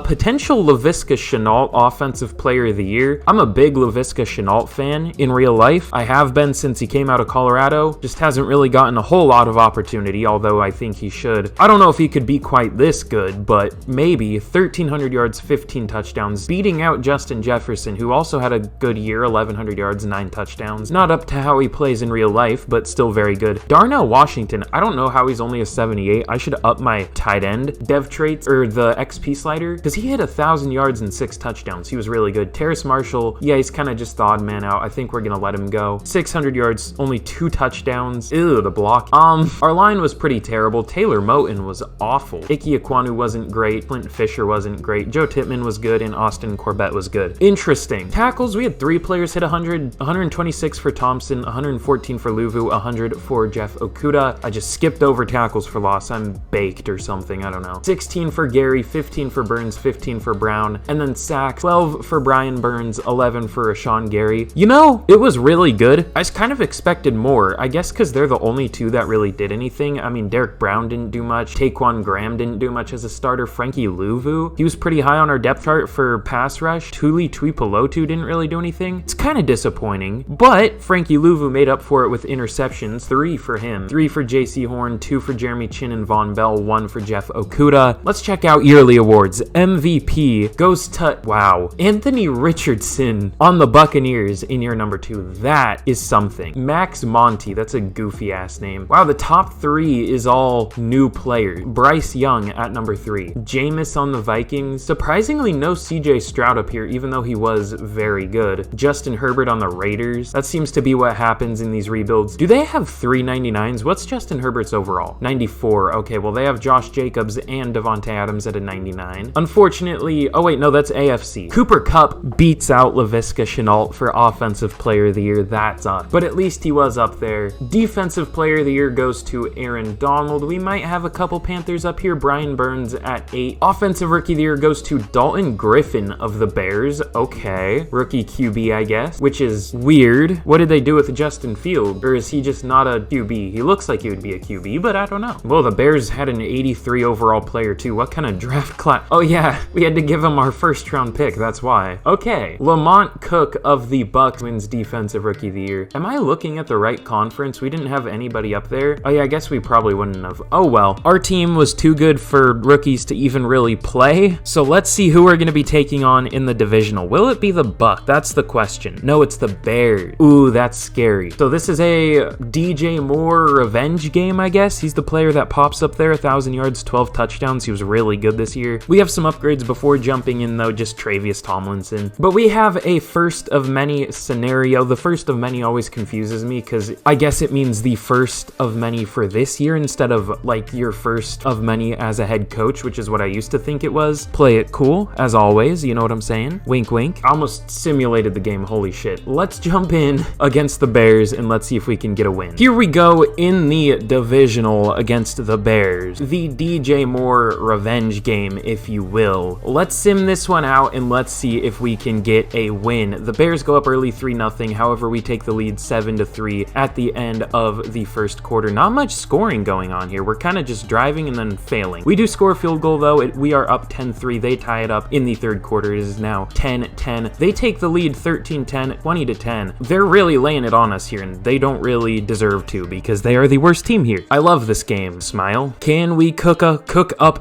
Potential Laviska Shenault Offensive Player of the Year. I'm a big Laviska Shenault fan in real life. I have been since he came out of Colorado. Just hasn't really gotten a whole lot of opportunity, although I think he should. I don't know if he could be quite this good, but maybe. 1,300 yards, 15 touchdowns, beating out Justin Jefferson, who also had a good year, 1,100 yards, 9 touchdowns. Not up to how he plays in real life, but still very good. Darnell Washington, I don't know how he's only a 78. I should up my tight end dev traits, or the XP slider, because he hit 1,000 yards and 6 touchdowns. He was really good. Terrace Marshall, yeah, he's kind of just the odd man out. I think we're gonna let him go. 600 yards, only 2 touchdowns. Ew, the block. Our line was pretty terrible. Taylor Moton was awful. Ike Ekwonu wasn't great. Clint Fisher wasn't great. Joe Tippmann was good, and Austin Corbett was good. Interesting. Tackles, we had 3 players hit 100, 126 for Thompson, 114 for Luvu, 100 for Jeff Okuda. I just skipped over tackles for loss. I'm baked or something, I don't know. 16 for Gary, 15 for Burns, 15 for Brown, and then sacks, 12 for Brian Burns, 11 for Rashawn Gary. You know, it was really good. I kind of expected more, I guess because they're the only 2 that really did anything. I mean, Derek Brown didn't do much. Taquan Graham didn't do much as a starter. Frankie Luvu, he was pretty high on our depth chart for pass rush. Tuli Tuipulotu didn't really do anything. It's kind of disappointing, but Frankie Luvu made up for it with interceptions. 3 for him, 3 for JC Horn, 2 for Jeremy Chin and Von Bell, 1 for Jeff Okuda. Let's check out yearly awards. MVP goes to, wow, Anthony Richardson on the Buccaneers in year number 2. That is something. Max Monty, that's a goofy ass name. Wow, the top 3 is all new players. Bryce Young at number 3. Jameis on the Vikings. Surprisingly, no CJ Stroud up here, even though he was very good. Justin Herbert on the Raiders. That seems to be what happens in these rebuilds. Do they have 399s? What's Justin Herbert's overall? 94. Okay, well, they have Josh Jacobs and Devontae Adams at a 99. Unfortunately, oh wait, no, that's AFC. Cooper Kupp beats out Laviska Shenault for Offensive Player of the Year. That sucks. But at least he was up there. Defensive Player of the Year goes to Aaron Donald. We might have a couple Panthers up here. Brian Burns at 8. Offensive Rookie of the Year goes to Dalton Griffin of the Bears. Okay. Rookie QB, I guess, which is weird. What did they do with Justin Field? Or is he just not a QB? He looks like he would be a QB, but I don't know. Well, the Bears had an 83 overall player too. What kind of draft class? Oh yeah, we had to give him our first round pick. That's why. Okay. Lamont Cook of the Bucs wins Defensive Rookie of the Year. Am I looking at the right conference? We didn't have anybody up there. Oh yeah, I guess we probably wouldn't have. Oh well. Our team was too good for rookies to even really play. So let's see who we're going to be taking on in the divisional. Will it be the Bucs? That's the question. No, it's the Bears. Ooh, that's scary. So this is a DJ Moore revenge game, I guess. He's the player that pops up there. 1,000 yards, 12 touchdowns. He was really good this year. We have some upgrades before jumping in, though, just Travius Tomlinson. But we have a first of many scenario. The first of many always confuses me because I guess it means the first of many for this year instead of like your first of many as a head coach, which is what I used to think it was. Play it cool, as always. You know what I'm saying? Wink, wink. I almost simulated the game. Holy shit. Let's jump in against the Bears and let's see if we can get a win. Here we go in the divisional against the Bears. The DJ Moore revenge game, if you will. Let's sim this one out and let's see if we can get a win. The Bears go up early 3-0. However, we take the lead 7-3 at the end of the first quarter. Not much scoring going on here. We're kind of just driving and then failing. We do score a field goal though. We are up 10-3. They tie it up in the third quarter. It is now 10-10. They take the lead 13-10, 20-10. They're really laying it on us here and they don't really deserve to because they are the worst team here. I love this game. Smile. Can we cook up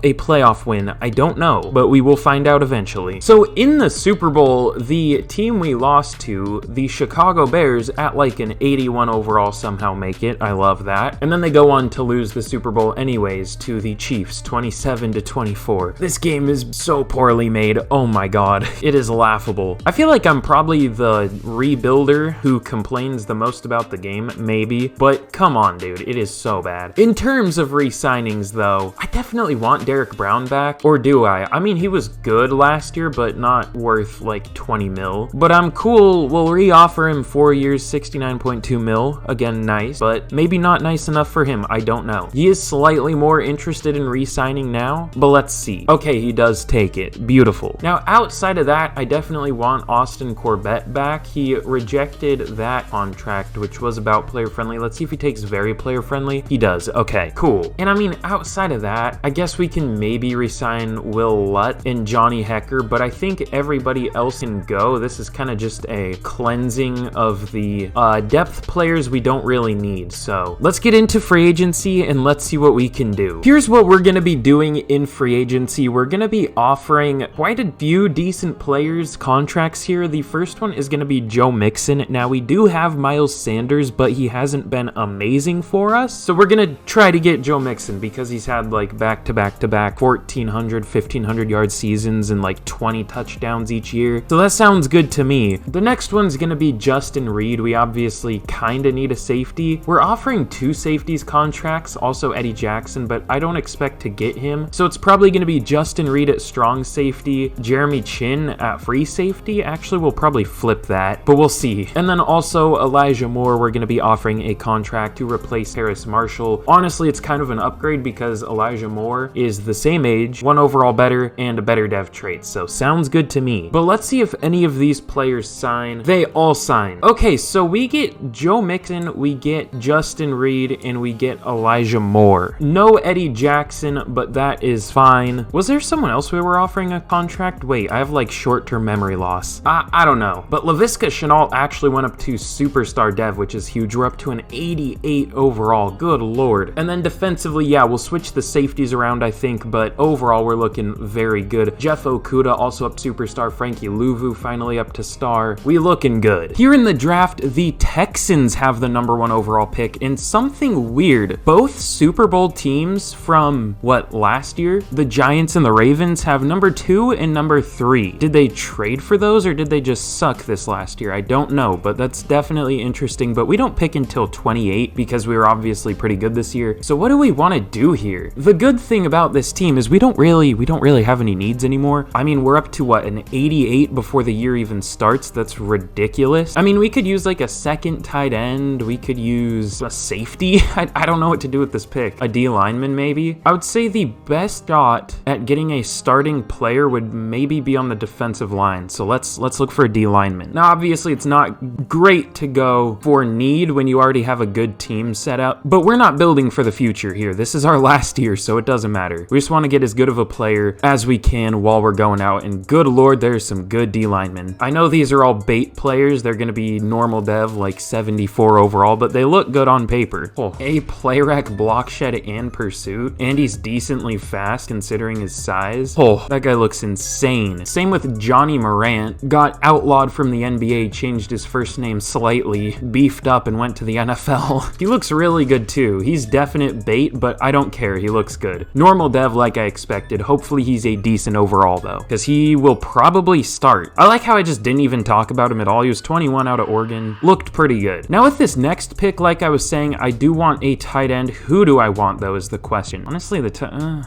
a playoff win? I don't know, but we will find out eventually. So in the Super Bowl, the team we lost to, the Chicago Bears, at like an 81 overall somehow make it. I love that. And then they go on to lose the Super Bowl anyways to the Chiefs, 27-24. This game is so poorly made. Oh my god. It is laughable. I feel like I'm probably the rebuilder who complains the most about the game, maybe, but come on, dude. It is so bad. In terms of re-signings, though, I definitely want Derek Brown back, or do I? I mean, he was good last year, but not worth like 20 mil. But I'm cool. We'll re-offer him 4 years, 69.2 mil. Again, nice, but maybe not nice enough for him. I don't know. He is slightly more interested in re-signing now, but let's see. Okay, he does take it. Beautiful. Now, outside of that, I definitely want Austin Corbett back. He rejected that contract, which was about player friendly. Let's see if he takes very player friendly. He does. Okay, cool. And I mean, outside of that, I guess we can maybe re-sign Will Lutt and Johnny Hecker, but I think everybody else can go. This is kind of just a cleansing of the depth players we don't really need. So let's get into free agency and let's see what we can do. Here's what we're going to be doing in free agency. We're going to be offering quite a few decent players contracts here. The first one is going to be Joe Mixon. Now, we do have Miles Sanders, but he hasn't been amazing for us. So we're going to try to get Joe Mixon because he's had like back-to-back 1,400, 1,500 yard seasons and like 20 touchdowns each year. So that sounds good to me. The next one's going to be Justin Reed. We obviously kind of need a safety. We're offering 2 safeties contracts, also Eddie Jackson, but I don't expect to get him. So it's probably going to be Justin Reed at strong safety, Jeremy Chin at free safety. Actually, we'll probably flip that, but we'll see. And then also Elijah Moore, we're going to be offering a contract to replace Harris Marshall. Honestly, it's kind of an upgrade because Elijah Moore is the same age, 1 overall better, and a better dev trait. So sounds good to me. But let's see if any of these players sign. They all sign. Okay, so we get Joe Mixon, we get Justin Reed, and we get Elijah Moore. No Eddie Jackson, but that is fine. Was there someone else we were offering a contract? Wait, I have like short-term memory loss. I don't know. But Laviska Shenault actually went up to superstar dev, which is huge. We're up to an 88 overall. Good lord. And then defensively, yeah, we'll switch the safeties around, I think, but overall, we're looking very good. Jeff Okuda also up superstar. Frankie Louvu finally up to star. We looking good. Here in the draft, the Texans have the #1 overall pick, and something weird. Both Super Bowl teams from, what, last year? The Giants and the Ravens have #2 and #3. Did they trade for those, or did they just suck this last year? I don't know, but that's definitely interesting. But we don't pick until 28 because we were obviously pretty good this year. So what do we want to do here? The good thing about this team is we don't really have any needs anymore. I mean, we're up to what, an 88 before the year even starts? That's ridiculous. I mean, we could use like a second tight end. We could use a safety. I don't know what to do with this pick. A D lineman maybe. I would say the best shot at getting a starting player would maybe be on the defensive line. So let's look for a D lineman. Now, obviously, it's not great to go for need when you already have a good team set up, but we're not building for the future here. This is our last year, so it doesn't matter. We just want to get as good of a player as we can while we're going out, and good lord, there's some good D linemen. I know these are all bait players. They're going to be normal dev, like 74 overall, but they look good on paper. Oh, a play rec, block shed, and pursuit, and he's decently fast considering his size. Oh, that guy looks insane. Same with Johnny Morant. Got outlawed from the NBA, changed his first name slightly, beefed up, and went to the NFL. He looks really good too. He's definite bait, but I don't care. He looks good. Normal dev like I expected. Hopefully he's a decent overall though, because he will probably start. I like how I just didn't even talk about him at all. He was 21 out of Oregon. Looked pretty good. Now with this next pick, like I was saying, I do want a tight end. Who do I want though is the question. Honestly,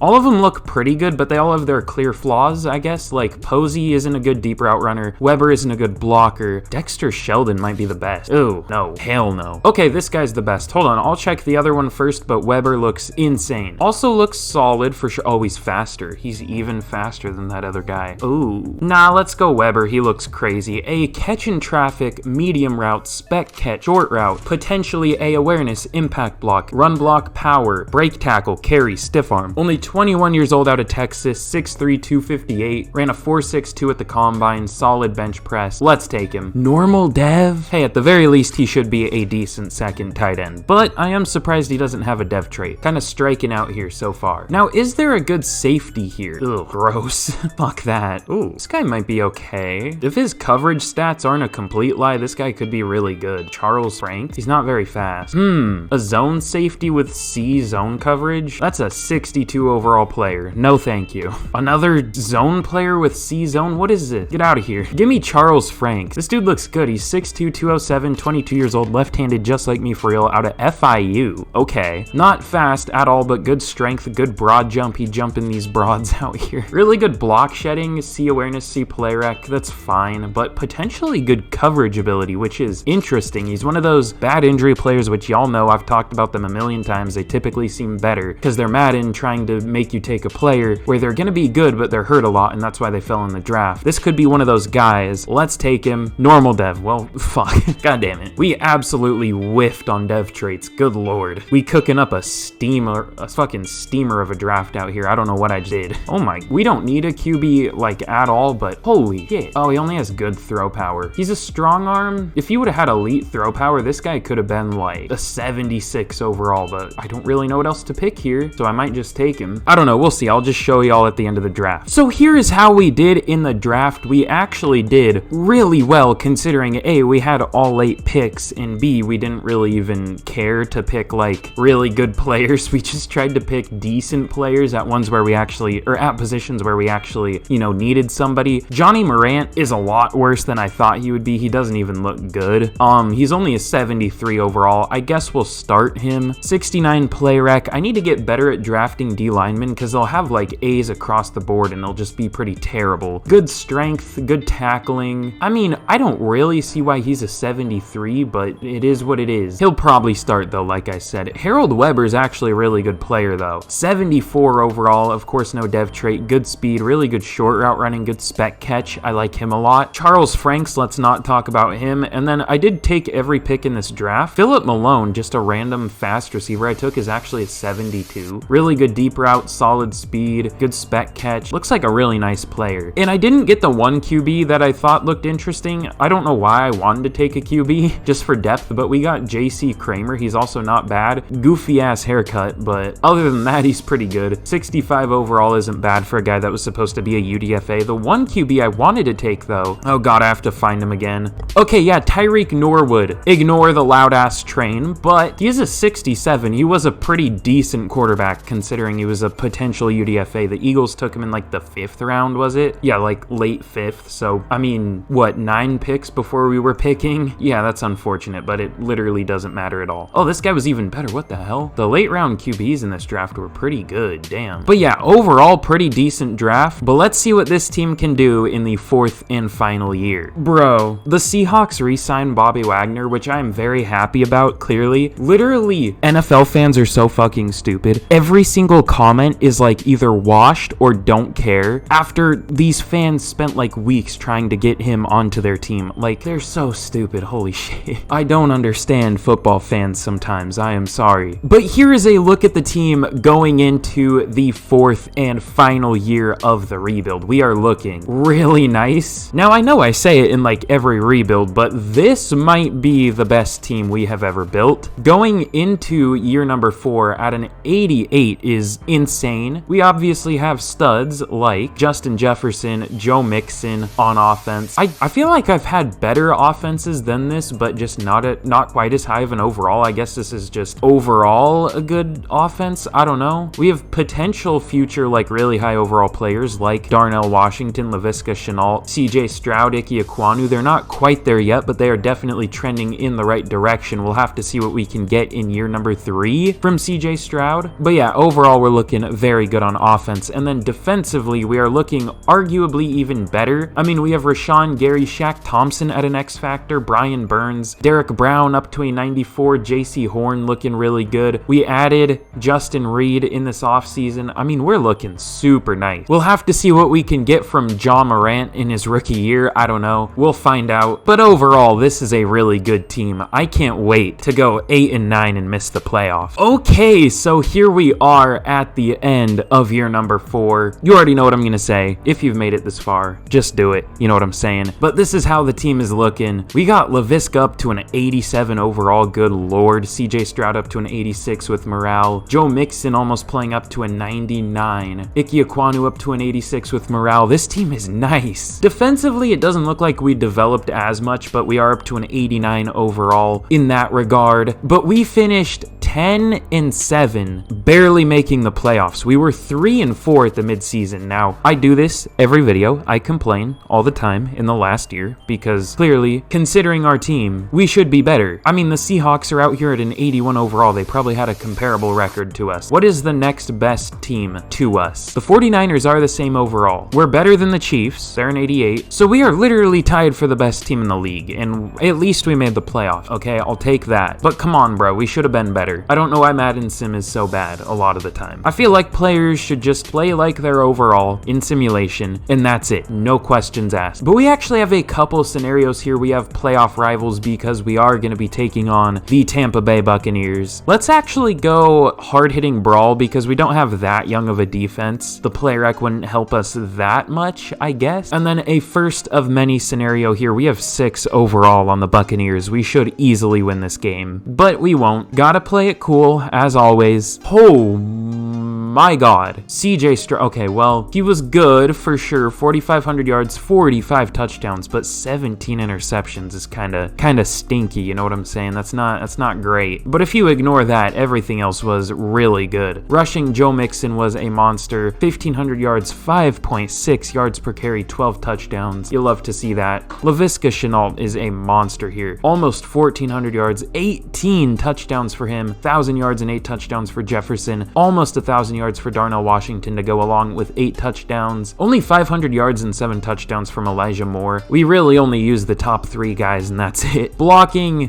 all of them look pretty good, but they all have their clear flaws, I guess. Like Posey isn't a good deep route runner. Weber isn't a good blocker. Dexter Sheldon might be the best. Ooh, no. Hell no. Okay, this guy's the best. Hold on, I'll check the other one first, but Weber looks insane. Also looks solid for sure. Oh, he's faster. He's even faster than that other guy. Ooh. Nah, let's go Weber. He looks crazy. A catch in traffic, medium route, spec catch, short route, potentially a awareness, impact block, run block, power, break tackle, carry, stiff arm. Only 21 years old out of Texas, 6'3", 258, ran a 4.62 at the combine, solid bench press. Let's take him. Normal dev? Hey, at the very least, he should be a decent second tight end, but I am surprised he doesn't have a dev trait. Kind of striking out here so far. Now, is there a good safety here? Ugh, gross. Fuck that. Ooh, this guy might be okay. If his coverage stats aren't a complete lie, this guy could be really good. Charles Frank? He's not very fast. A zone safety with C zone coverage? That's a 62 overall player. No thank you. Another zone player with C zone? What is this? Get out of here. Give me Charles Frank. This dude looks good. He's 6'2", 207, 22 years old, left-handed just like me for real, out of FIU. Okay. Not fast at all, but good strength, good broad jump. He jumping these broads out here. Really good block block shedding, C awareness, C play rec, that's fine, but potentially good coverage ability, which is interesting. He's one of those bad injury players, which y'all know, I've talked about them a million times. They typically seem better because they're Madden trying to make you take a player where they're going to be good, but they're hurt a lot, and that's why they fell in the draft. This could be one of those guys. Let's take him. Normal dev. Well, fuck. God damn it. We absolutely whiffed on dev traits. Good lord. We cooking up a fucking steamer of a draft out here. I don't know what I did. Oh my, we don't need a QB like at all, but holy shit. Oh, he only has good throw power. He's a strong arm. If he would have had elite throw power, this guy could have been like a 76 overall, but I don't really know what else to pick here, so I might just take him. I don't know. We'll see. I'll just show y'all at the end of the draft. So here is how we did in the draft. We actually did really well considering A, we had all 8 picks, and B, we didn't really even care to pick like really good players. We just tried to pick decent players at ones where we actually, or at positions where we actually, you know, needed somebody. Johnny Morant is a lot worse than I thought he would be. He doesn't even look good. He's only a 73 overall. I guess we'll start him. 69 play rec. I need to get better at drafting D linemen because they'll have like A's across the board and they'll just be pretty terrible. Good strength, good tackling. I mean, I don't really see why he's a 73, but it is what it is. He'll probably start though, like I said. Harold Weber's actually a really good player though. 74 overall, of course no dev trait, good speed, really good short route running, good spec catch. I like him a lot. Charles Franks, let's not talk about him. And then I did take every pick in this draft. Philip Malone, just a random fast receiver I took, is actually a 72. Really good deep route, solid speed, good spec catch. Looks like a really nice player. And I didn't get the one QB that I thought looked interesting. I don't know why I wanted to take a QB just for depth, but we got JC Kramer. He's also not bad. Goofy ass haircut, but other than that, he's pretty good. 65 overall isn't bad for a guy that was supposed to be a UDFA. The one QB I wanted to take though, oh god, I have to find him again. Okay, yeah, Tyreek Norwood. Ignore the loud ass train, but he is a 67. He was a pretty decent quarterback considering he was a potential UDFA. The Eagles took him in like the 5th round, was it? Yeah, like late 5th. So, I mean, what, 9 picks before we were picking? Yeah, that's unfortunate, but it literally doesn't matter at all. Oh, this guy was even better. What the hell? The late round QBs in this draft were pretty good. Damn. But yeah, overall, pretty decent draft. But let's see what this team can do in the 4th and final year. Bro, the Seahawks re-signed Bobby Wagner, which I'm very happy about, clearly. Literally, NFL fans are so fucking stupid. Every single comment is like either washed or don't care after these fans spent like weeks trying to get him onto their team. Like, they're so stupid. Holy shit. I don't understand football fans sometimes. I am sorry. But here is a look at the team going into the 4th and final year of the rebuild. We are looking really nice. Now, I know I say it in like every rebuild, but this might be the best team we have ever built. Going into year number 4 at an 88 is insane. We obviously have studs like Justin Jefferson, Joe Mixon on offense. I feel like I've had better offenses than this, but just not quite as high of an overall. I guess this is just overall a good offense. I don't know. We have potential future like really high overall players like Darnell Washington, Laviska Shenault, CJ Stroud, Ike Ekwonu. They're not quite there yet, but they are definitely trending in the right direction. We'll have to see what we can get in year number 3 from CJ Stroud. But yeah, overall we're looking very good on offense. And then defensively, we are looking arguably even better. I mean, we have Rashawn Gary, Shaq Thompson at an X Factor, Brian Burns, Derek Brown up to a 94, JC Horn looking really good. We added Justin Reed in this offseason. I mean, we're looking super nice. We'll have to see what we can get from John Morant in his rookie year. I don't know. We'll find out. But overall, this is a really good team. I can't wait to go 8-9 and miss the playoff. Okay, so here we are at the end of year number 4. You already know what I'm going to say. If you've made it this far, just do it. You know what I'm saying? But this is how the team is looking. We got Laviska up to an 87 overall. Good lord. CJ Stroud up to an 86 with morale. Joe Mixon almost playing up to a 99. Ike Ekwonu up to an 86 with morale. This team is nice. Defensively, it doesn't look like we developed as much, but we are up to an 89 overall in that regard. But we finished 10-7, barely making the playoffs. We were 3-4 at the midseason. Now, I do this every video. I complain all the time in the last year because clearly, considering our team, we should be better. I mean, the Seahawks are out here at an 81 overall. They probably had a comparable record to us. What is the next best team to us? The 49ers are the same game overall. We're better than the Chiefs, they're an 88, so we are literally tied for the best team in the league, and at least we made the playoff, okay? I'll take that. But come on, bro, we should have been better. I don't know why Madden Sim is so bad a lot of the time. I feel like players should just play like their overall in simulation, and that's it. No questions asked. But we actually have a couple scenarios here. We have playoff rivals because we are going to be taking on the Tampa Bay Buccaneers. Let's actually go hard-hitting brawl because we don't have that young of a defense. The player rec wouldn't help us that much, I guess. And then a first of many scenario here. We have 6 overall on the Buccaneers. We should easily win this game, but we won't. Gotta play it cool, as always. Oh my God. CJ Stroud. Okay, well, he was good for sure. 4,500 yards, 45 touchdowns, but 17 interceptions is kind of stinky. You know what I'm saying? That's not great. But if you ignore that, everything else was really good. Rushing, Joe Mixon was a monster. 1,500 yards, 5.6 yards per carry, 12 touchdowns. You'll love to see that. Laviska Shenault is a monster here. Almost 1,400 yards, 18 touchdowns for him, 1,000 yards and 8 touchdowns for Jefferson, almost 1,000 yards for Darnell Washington to go along with 8 touchdowns, only 500 yards and 7 touchdowns from Elijah Moore. We really only use the top 3 guys and that's it. Blocking,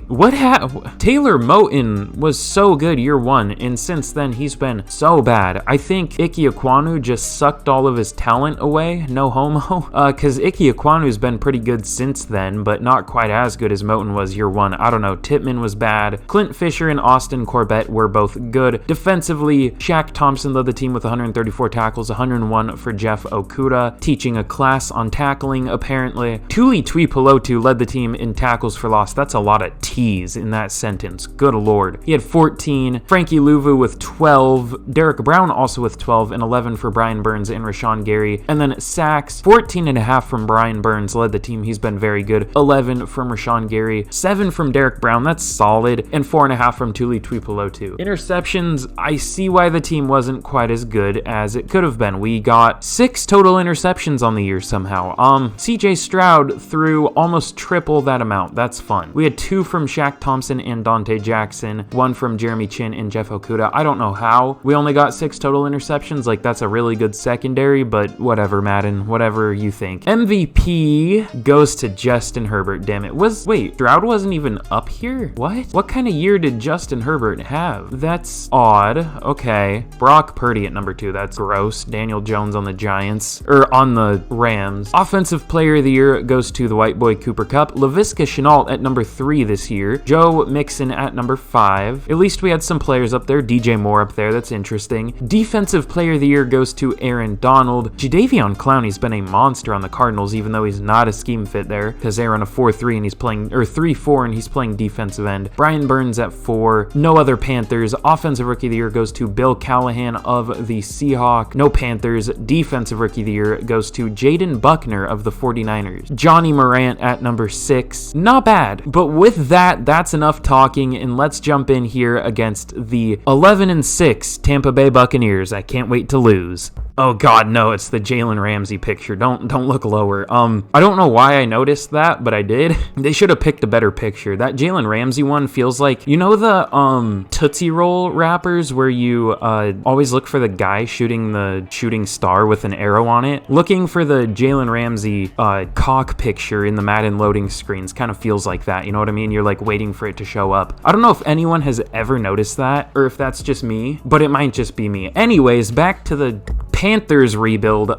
Taylor Moton was so good year 1, and since then he's been so bad. I think Ike Ekwonu just sucked all of his talent away, no homo, because Ike Ekwonu's been pretty good since then, but not quite as good as Moton was year 1. I don't know, Tippmann was bad. Clint Fisher and Austin Corbett were both good. Defensively, Shaq Thompson led the team with 134 tackles, 101 for Jeff Okuda, teaching a class on tackling, apparently. Tuli Tuipulotu led the team in tackles for loss. That's a lot of T's in that sentence. Good Lord. He had 14. Frankie Louvu with 12. Derek Brown also with 12, and 11 for Brian Burns and Rashawn Gary. And then sacks, 14.5 from Brian Burns led the team. He's been very good. 11 from Rashawn Gary. 7 from Derek Brown. That's solid. And 4.5 from Tuli Tuipulotu. Interceptions, I see why the team wasn't quite as good as it could have been. We got 6 total interceptions on the year somehow. CJ Stroud threw almost triple that amount. That's fun. We had 2 from Shaq Thompson and Dante Jackson, 1 from Jeremy Chin and Jeff Okuda. I don't know how we only got 6 total interceptions. Like, that's a really good secondary, but whatever, Madden, whatever you think. MVP goes to Justin Herbert. Damn it. Wait, Stroud wasn't even up here? What kind of year did Justin Herbert have? That's odd. Okay. Brock Purdy at number 2. That's gross. Daniel Jones on the Giants, or on the Rams. Offensive player of the year goes to the white boy Cooper Kupp. Laviska Shenault at number 3 this year. Joe Mixon at number 5. At least we had some players up there. DJ Moore up there. That's interesting. Defensive player of the year goes to Aaron Donald. Jadeveon Clowney's been a monster on the Cardinals, even though he's not a scheme fit there, because they run a 4-3 and he's playing, or 3-4 and he's playing defensive end. Brian Burns at 4. No other Panthers. Offensive rookie of the year goes to Bill Callahan of the Seahawks. No Panthers. Defensive rookie of the year goes to Jaden Buckner of the 49ers. Johnny Morant at number 6. Not bad. But with that, that's enough talking, and let's jump in here against the 11-6 Tampa Bay Buccaneers. I can't wait to lose. Oh God, no, it's the Jalen Ramsey picture. Don't look lower. I don't know why I noticed that, but I did. They should have picked a better picture. That Jalen Ramsey one feels like, you know the Tootsie Roll wrappers where you always look for the guy shooting the shooting star with an arrow on it? Looking for the Jalen Ramsey cock picture in the Madden loading screens kind of feels like that, you know what I mean? You're like waiting for it to show up. I don't know if anyone has ever noticed that, or if that's just me, but it might just be me. Anyways, back to the Panthers rebuild.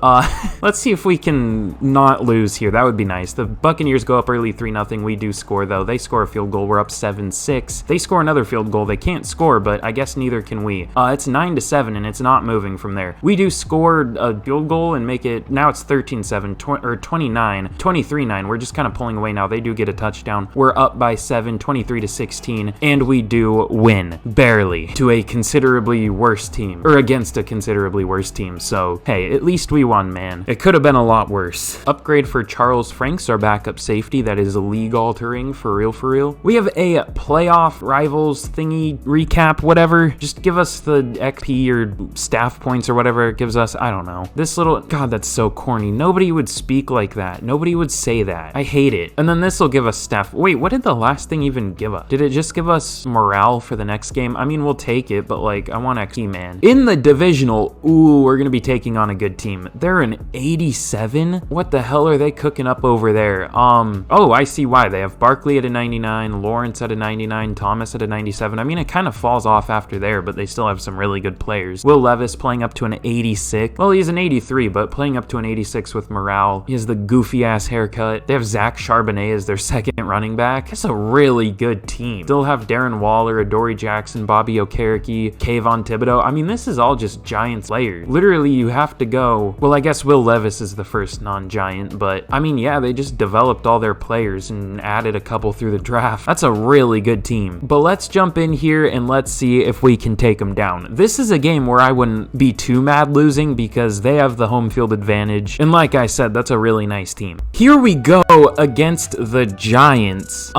Let's see if we can not lose here. That would be nice. The Buccaneers go up early 3-0. We do score though. They score a field goal. We're up 7-6. They score another field goal. They can't score, but I guess neither can we. It's 9-7 and it's not moving from there. We do score a field goal and make it, now it's 13-7 or 23-9. We're just kind of pulling away now. They do get a touchdown. We're up by 7, 23-16, and we do win barely to a considerably worse team, or against a considerably worse team. So, hey, at least we won, man. It could have been a lot worse. Upgrade for Charles Franks, our backup safety. That is league-altering, for real, for real. We have a playoff rivals thingy recap, whatever. Just give us the XP or staff points or whatever it gives us. I don't know. This little... God, that's so corny. Nobody would speak like that. Nobody would say that. I hate it. And then this will give us staff... Wait, what did the last thing even give us? Did it just give us morale for the next game? I mean, we'll take it, but, like, I want XP, man. In the Divisional, ooh, we're gonna be taking on a good team. They're an 87? What the hell are they cooking up over there? Oh, I see why. They have Barkley at a 99, Lawrence at a 99, Thomas at a 97. I mean, it kind of falls off after there, but they still have some really good players. Will Levis playing up to an 86. Well, he's an 83, but playing up to an 86 with morale. He has the goofy-ass haircut. They have Zach Charbonnet as their second running back. That's a really good team. Still have Darren Waller, Adoree Jackson, Bobby Okereke, Kayvon Thibodeau. I mean, this is all just Giants players. Literally, you have to go... Well, I guess Will Levis is the first non-Giant, but I mean, yeah, they just developed all their players and added a couple through the draft. That's a really good team. But let's jump in here and let's see if we can take them down. This is a game where I wouldn't be too mad losing because they have the home field advantage. And like I said, that's a really nice team. Here we go against the Giants.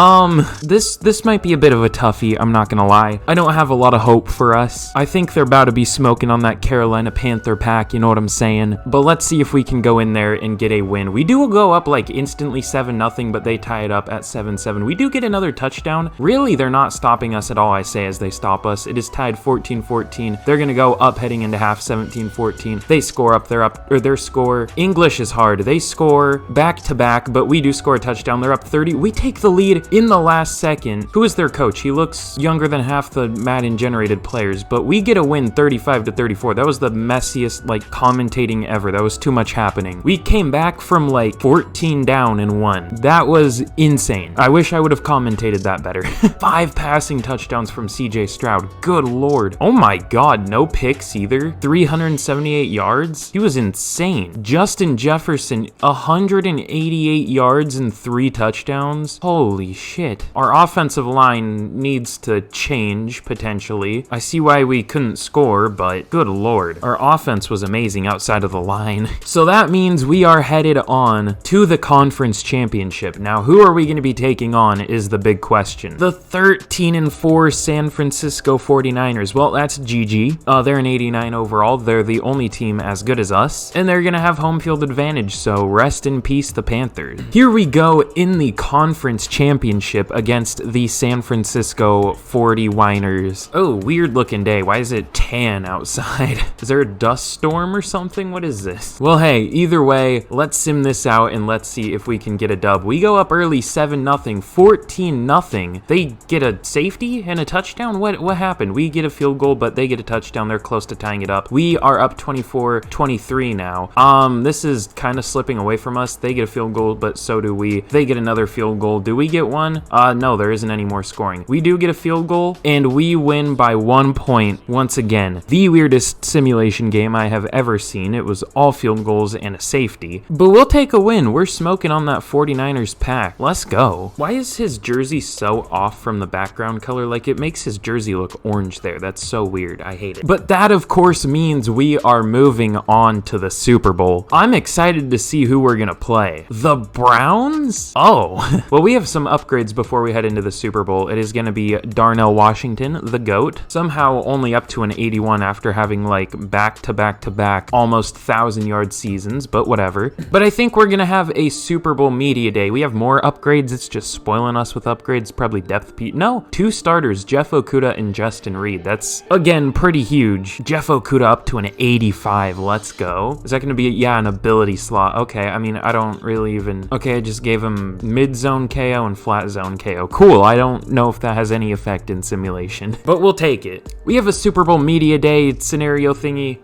This might be a bit of a toughie, I'm not gonna lie. I don't have a lot of hope for us. I think they're about to be smoking on that Carolina Panther pack, you know what I'm saying? But let's see if we can go in there and get a win. We do go up like instantly 7-0, but they tie it up at 7-7. We do get another touchdown. Really, they're not stopping us at all, I say, as they stop us. It is tied 14-14. They're gonna go up heading into half 17-14. They score up, their score. English is hard. They score back to back, but we do score a touchdown. They're up 30. We take the lead in the last second. Who is their coach? He looks younger than half the Madden generated players, but we get a win 35-34. That was the messiest like commentating ever. That was too much happening. We came back from like 14 down and won. That was insane. I wish I would have commentated that better. 5 passing touchdowns from CJ Stroud. Good lord. Oh my god, no picks either. 378 yards. He was insane. Justin Jefferson, 188 yards and 3 touchdowns. Holy shit. Our offensive line needs to change, potentially. I see why we couldn't score, but good lord. Our offense was amazing outside of the line. So that means we are headed on to the conference championship. Now, who are we going to be taking on is the big question. The 13-4 San Francisco 49ers. Well, that's GG. They're an 89 overall. They're the only team as good as us, and they're going to have home field advantage, so rest in peace, the Panthers. Here we go in the conference championship against the San Francisco 49ers. Oh, weird looking day. Why is it tan outside? Is there a dust storm or something? What is this? Well, hey, either way, let's sim this out and let's see if we can get a dub. We go up early 7-0, 14-0. They get a safety and a touchdown? What happened? We get a field goal, but they get a touchdown. They're close to tying it up. We are up 24-23 now. This is kind of slipping away from us. They get a field goal, but so do we. They get another field goal. Do we get one? No, there isn't any more scoring. We do get a field goal, and we win by 1 point once again. The weirdest simulation game I have ever seen. It was all field goals and a safety. But we'll take a win. We're smoking on that 49ers pack. Let's go. Why is his jersey so off from the background color? Like, it makes his jersey look orange there. That's so weird. I hate it. But that, of course, means we are moving on to the Super Bowl. I'm excited to see who we're gonna play. The Browns? Oh. Well, we have some upgrades before we head into the Super Bowl. It is gonna be Darnell Washington, the GOAT. Somehow only up to an 81 after having like back-to-back almost 1,000-yard seasons, but whatever. But I think we're gonna have a Super Bowl media day. We have more upgrades. It's just spoiling us with upgrades. Probably depth piece. No, 2 starters, Jeff Okudah and Justin Reed. That's, again, pretty huge. Jeff Okudah up to an 85. Let's go. Is that gonna be, yeah, an ability slot? Okay, I mean, I don't really even... Okay, I just gave him mid-zone KO and flat-zone KO. Cool, I don't know if that has any effect in simulation, but we'll take it. We have a Super Bowl media day scenario thingy.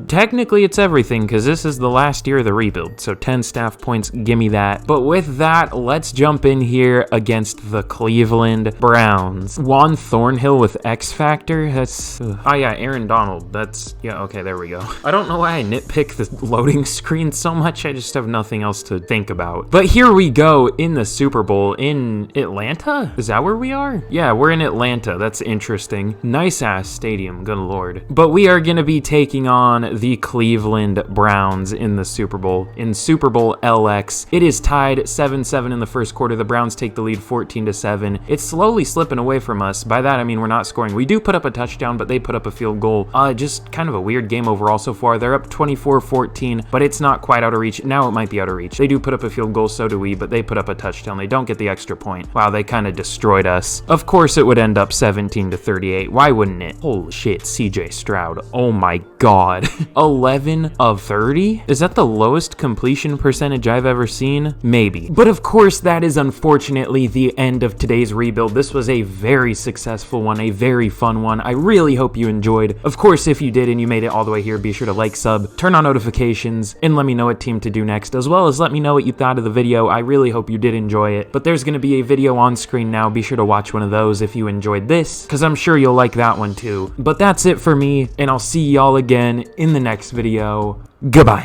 Technically it's everything, because this is the last year of the rebuild, so 10 staff points, gimme that. But with that, let's jump in here against the Cleveland Browns. Juan Thornhill with X Factor? That's... Oh yeah, Aaron Donald. That's... Yeah, okay, there we go. I don't know why I nitpick the loading screen so much, I just have nothing else to think about. But here we go in the Super Bowl in Atlanta? Is that where we are? Yeah, we're in Atlanta. That's interesting. Nice ass stadium, good lord. But we are gonna be taking on the Cleveland Browns in the Super Bowl. In Super Bowl LX, it is tied 7-7 in the first quarter. The Browns take the lead 14-7. It's slowly slipping away from us. By that, I mean we're not scoring. We do put up a touchdown, but they put up a field goal. Just kind of a weird game overall so far. They're up 24-14, but it's not quite out of reach. Now it might be out of reach. They do put up a field goal, so do we, but they put up a touchdown. They don't get the extra point. Wow, they kind of destroyed us. Of course it would end up 17-38. Why wouldn't it? Holy shit, CJ Stroud. Oh my god. 11 of 30? Is that the lowest completion percentage I've ever seen? Maybe. But of course, that is unfortunately the end of today's rebuild. This was a very successful one, a very fun one. I really hope you enjoyed. Of course, if you did and you made it all the way here, be sure to like, sub, turn on notifications, and let me know what team to do next, as well as let me know what you thought of the video. I really hope you did enjoy it. But there's going to be a video on screen now. Be sure to watch one of those if you enjoyed this, because I'm sure you'll like that one too. But that's it for me, and I'll see y'all again in the next video. Goodbye.